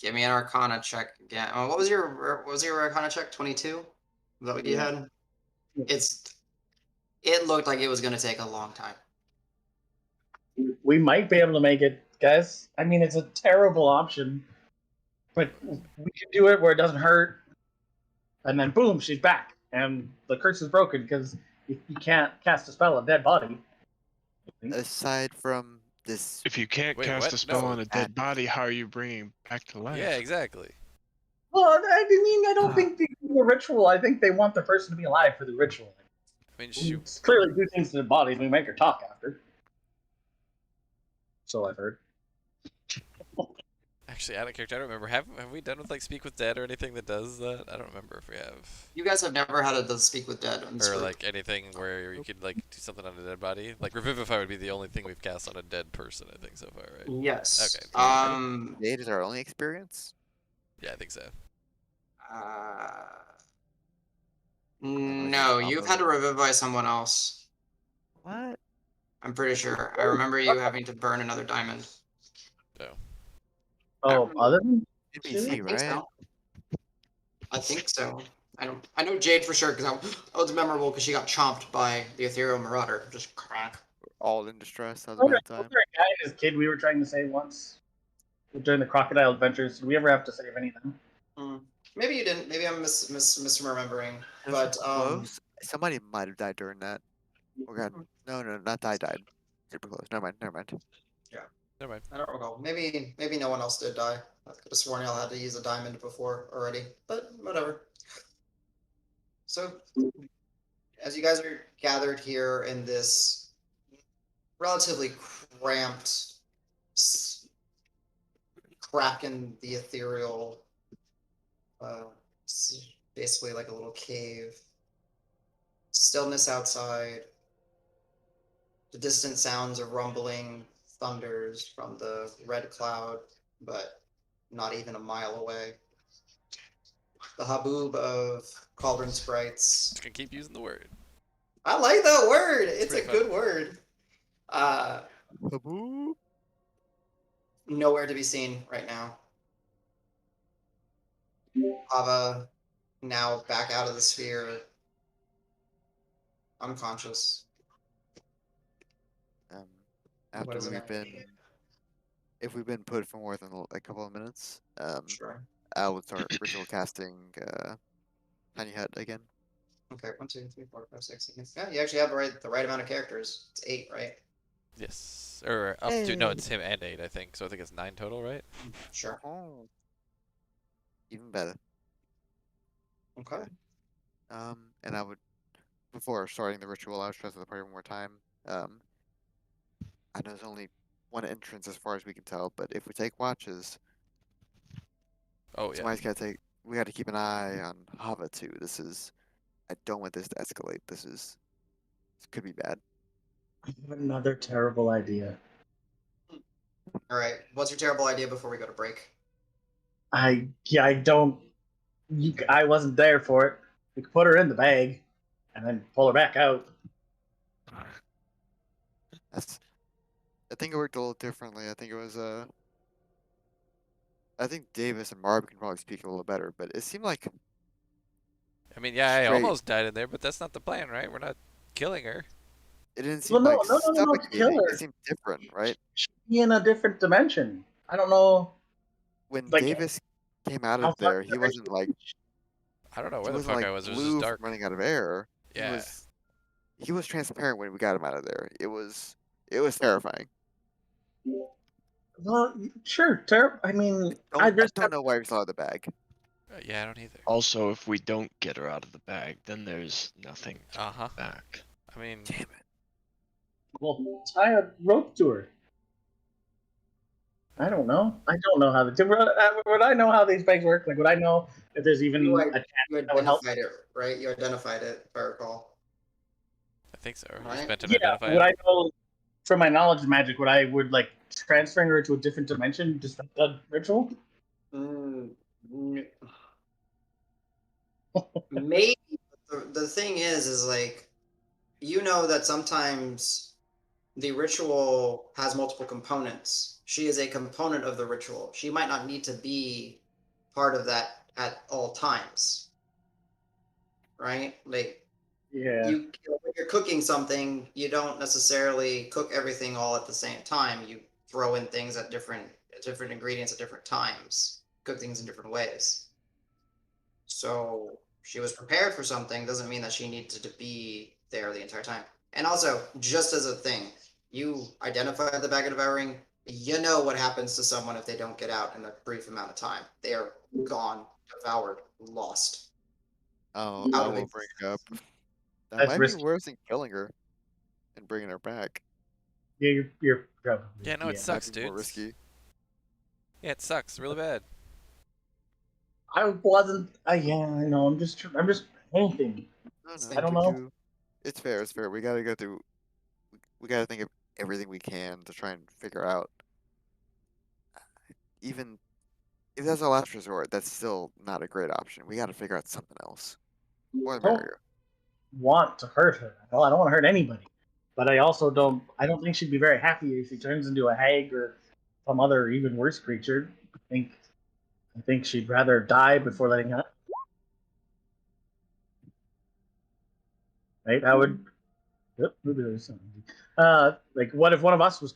give me an Arcana check again. What was your Arcana check? 22. Is that what you Yeah. had? Yeah. It looked like it was going to take a long time. We might be able to make it, guys. I mean, it's a terrible option, but we can do it where it doesn't hurt, and then boom, she's back, and the curse is broken because you can't cast a spell on a dead body. Aside from this, If you can't Wait, cast what? a spell No. on a dead body, how are you bringing back to life? Yeah, exactly. Well, I mean, I don't think they do the ritual. I think they want the person to be alive for the ritual. I mean, We shoot. clearly do things to the bodies. We make her talk after. So I've heard. Actually, out of character, I don't remember. Have we done with like Speak with Dead or anything that does that? I don't remember if we have. You guys have never had a Speak with Dead in this Or group. like anything where you could like do something on a dead body. Like Revivify would be the only thing we've cast on a dead person, I think, so far, right? Yes. Okay. Jade is our only experience. Yeah, I think so. No, you've had to revivify someone else. What? I'm pretty sure. I remember you having to burn another diamond. Oh, other than I NPC, think right? so. I think so. I know Jade for sure because that was memorable because she got chomped by the ethereal marauder. Just crack. All in distress. That was a bad time. was there a guy and his kid we were trying to save once during the crocodile adventures? Did we ever have to save any of them? Maybe you didn't. Maybe I'm misremembering. It was But close. Somebody might have died during that. Oh god, no, not died. Super close. Never mind. Never mind. I don't recall. Maybe no one else did die. I could have sworn y'all had to use a diamond before already, but whatever. So, as you guys are gathered here in this relatively cramped crack in the ethereal, basically like a little cave, stillness outside, the distant sounds of rumbling thunders from the red cloud, but not even a mile away. The haboob of cauldron sprites. Just gonna keep using the word. I like that word. It's a pretty good word. Haboob. Nowhere to be seen right now. Ava now back out of the sphere. unconscious. Um, What after is it we've gonna been, be? if we've been put for more than a couple of minutes, Sure. I would start ritual casting tiny hut again. Okay, 1, 2, 3, 4, 5, 6, 7. Yeah, you actually have the right amount of characters. It's 8, right? Yes, or up to no, it's him and 8, I think. So I think it's 9 total, right? Sure. Oh, even better. Okay. And I would, before starting the ritual, I would stress with the party one more time. I know there's only one entrance as far as we can tell, but if we take watches, Oh yeah. somebody's got to take. We got to keep an eye on Hava too. This is. I don't want this to escalate. This could be bad. I have another terrible idea. All right. What's your terrible idea before we go to break? I don't. I wasn't there for it. We could put her in the bag, and then pull her back out. That's. I think it worked a little differently. I think it was I think Davis and Marb can probably speak a little better, but it seemed like I mean, yeah, I straight. almost died in there, but that's not the plan, right? We're not killing her. It didn't Well, seem no, like no, no, no, no, to kill suffocating. It her. seemed different, right? She'd be in a different dimension. I don't know, When like Davis came out how of far there, the dimension reach. I don't know he where the wasn't fuck like I was. It was just blue from dark. running out of air. Yeah. He was transparent when we got him out of there. It was terrifying. Well, sure. I mean, I just don't know why we saw the bag. Yeah, I don't either. Also, if we don't get her out of the bag, then there's nothing to Uh huh. back. I mean, Damn it. well, tie a rope to her. I don't know. I don't know how would I know how these bags work? Like, would I know if there's even You, a chance that would help? identified it, right? You identified it, if I recall. I think so. You Right. spent an Yeah. identifier. Would I know from my knowledge of magic? Would like transferring her to a different dimension disrupt the ritual? Mm, mm, maybe the thing is like you know that sometimes the ritual has multiple components. She is a component of the ritual. She might not need to be part of that at all times, right? Like Yeah. when you're cooking something, you don't necessarily cook everything all at the same time. You throw in things at different ingredients at different times, cook things in different ways. So she was prepared for something doesn't mean that she needed to be there the entire time. And also, just as a thing, you identify the bag of devouring, you know what happens to someone if they don't get out in a brief amount of time. They are gone, devoured, lost. Oh, Yeah. I Out of will it. bring it up. That That's might be risky. worse than killing her and bringing her back. Yeah, you're probably. Yeah, no, it Might sucks, be more dude. risky. Yeah, it sucks really bad. I wasn't. Yeah, I know. I'm just anything. No, I don't know. It's fair. It's fair. We gotta go through. We gotta think of everything we can to try and figure out. Even if that's our last resort, that's still not a great option. We gotta figure out something else. More the Don't merrier. want to hurt her. Well, I don't want to hurt anybody. But I also don't. I don't think she'd be very happy if she turns into a hag or some other even worse creature. I think she'd rather die before letting her. Right? I would. Yep, maybe there's something. Like, what if one of us was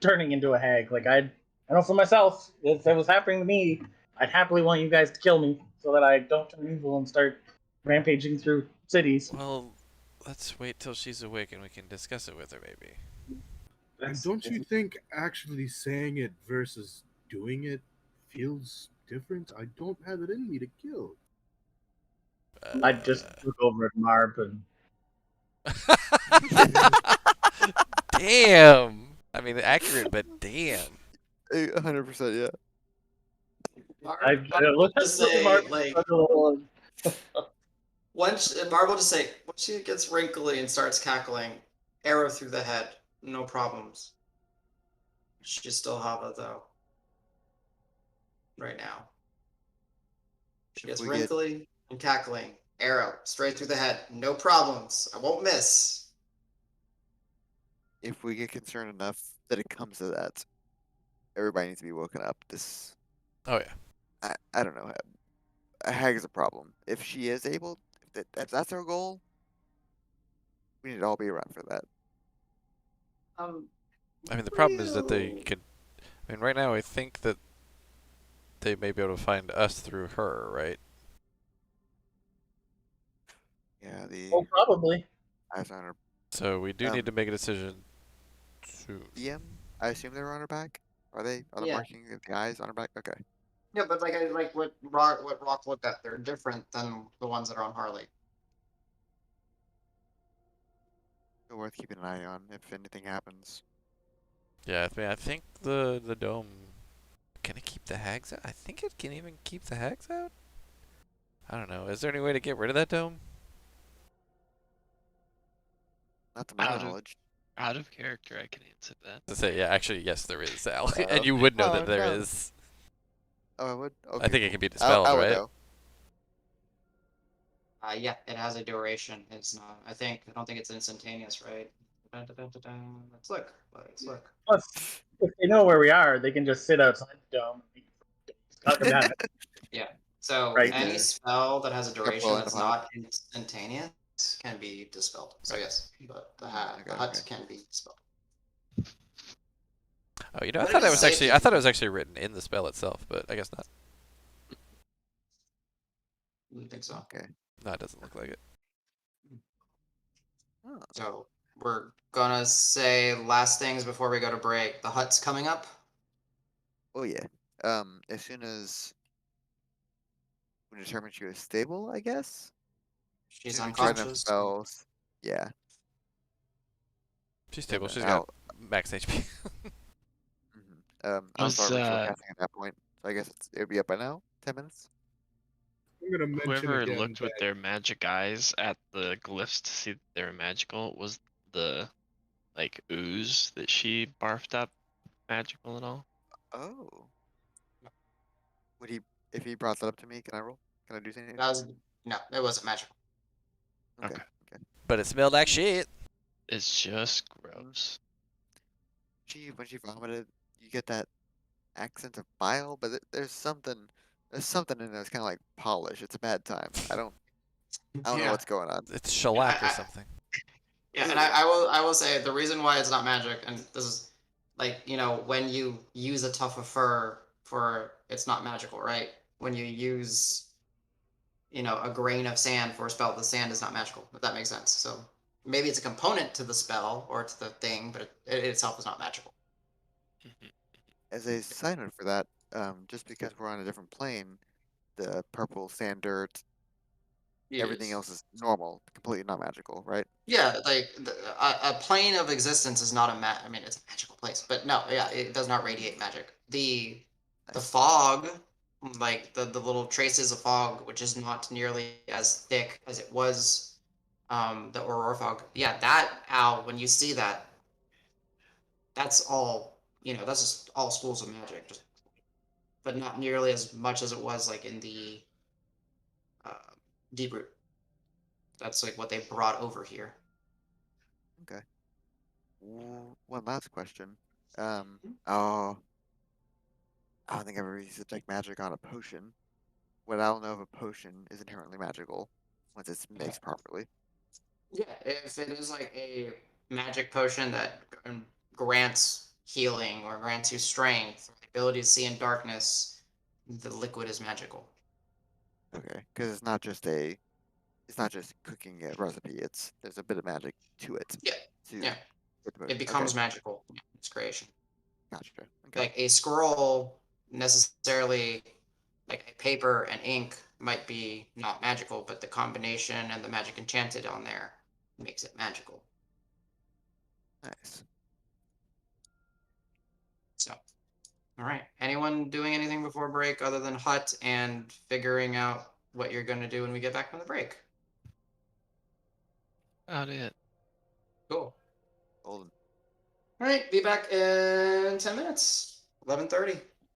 turning into a hag? Like, I know for myself, if it was happening to me, I'd happily want you guys to kill me so that I don't turn evil and start rampaging through cities. Well, let's wait till she's awake and we can discuss it with her, maybe. And don't you think actually saying it versus doing it feels different? I don't have it in me to kill. I'd just look over at Marb and Damn. I mean, accurate, but damn. 100%. Yeah. I'd look at Just say, Marb like, and Marvel just say, once she gets wrinkly and starts cackling, arrow through the head, no problems. She's still Hava though. Right now. She gets we get- wrinkly and cackling. Arrow straight through the head. No problems. I won't miss. If we get concerned enough that it comes to that, everybody needs to be woken up. Oh yeah. I don't know. A hag is a problem. If she is able, if that's our goal, We need to all be around for that. I mean, the problem is that they Real- could. I mean, right now I think that they may be able to find us through her, right? Yeah, the Oh, probably. eyes on her. So we do need to make a decision soon. BM. I assume they're on her back. Are they? Are the Yeah. marking of the eyes on her back? Okay. Yeah, but like what Rock looked at, they're different than the ones that are on Harley. So worth keeping an eye on if anything happens. Yeah, I mean, I think the dome. Can it keep the hags out? I think it can even keep the hags out. I don't know. Is there any way to get rid of that dome? Not to my Out of knowledge. out of character, I can answer that. To say, yeah, actually, yes, there is, Al, and Uh, you would know oh, that there no. is. Oh, I would. Okay, I think it cool. can be dispelled, I would right? know. Yeah, it has a duration. It's not. I don't think it's instantaneous, right? Let's look. Let's look. Plus, if they know where we are, they can just sit outside the dome. Not gonna have it. Yeah. So Right. any Yeah. spell that has a Yep, duration well, in that's the pod. not instantaneous can be dispelled. So Right. yes, but the Okay, hut okay. can be dispelled. Oh, you know, But it is safety. I thought it was actually written in the spell itself, but I guess not. I don't think so. Okay. No, it doesn't look like it. Oh. So we're gonna say last things before we go to break. The hut's coming up. Oh yeah. As soon as we determine she was stable, I guess. She's As soon as we cast enough unconscious. spells. Yeah. She's Then stable. She's I'll. got max HP. I'll Was, start ritual casting at that point. So I guess it'll be up by now. 10 minutes. I'm gonna mention Whoever again looked with that their magic eyes at the glyphs to see that they were magical, was the like ooze that she barfed up magical at all? Oh. Would he? If he brought that up to me, can I roll? Can I do anything? That was no, it wasn't magical. Okay. Okay. Okay. But it smelled like shit. It's just gross. When she vomited, you get that accent of bile, but there's something. There's something in there that's kind of like polish. It's a bad time. I don't know Yeah. what's going on. It's shellac or I- something. Yeah, and I will say the reason why it's not magic, and this is like, when you use a tuft of fur for it's not magical, right? When you use, a grain of sand for a spell, the sand is not magical, if that makes sense. So maybe it's a component to the spell or to the thing, but it itself is not magical. As a side note for that, just because we're on a different plane, the purple sand dirt, everything Yes. else is normal, completely not magical, right? Yeah, like a plane of existence is not I mean, it's a magical place, but no, yeah, it does not radiate magic. The Nice. fog, like the little traces of fog, which is not nearly as thick as it was, the aurora fog. Yeah, that owl. When you see that, that's all. That's just all schools of magic, just but not nearly as much as it was like in the uh, deep root. That's like what they brought over here. Okay. One last question. Oh, I don't think I've ever used detect magic on a potion. What I don't know if a potion is inherently magical once it's mixed properly. Yeah, if it is like a magic potion that grants healing or grants you strength or the ability to see in darkness, the liquid is magical. Okay, because it's not just cooking a recipe. There's a bit of magic to it. Yeah, To yeah, get the it potion. becomes Okay, magical in its creation. gotcha. Okay, Like a scroll necessarily, like a paper and ink might be not magical, but the combination and the magic enchanted on there makes it magical. nice. So, all right. Anyone doing anything before break other than hut and figuring out what you're going to do when we get back from the break? About it. Cool. Golden. All right. Be back in 10 minutes. 11:30.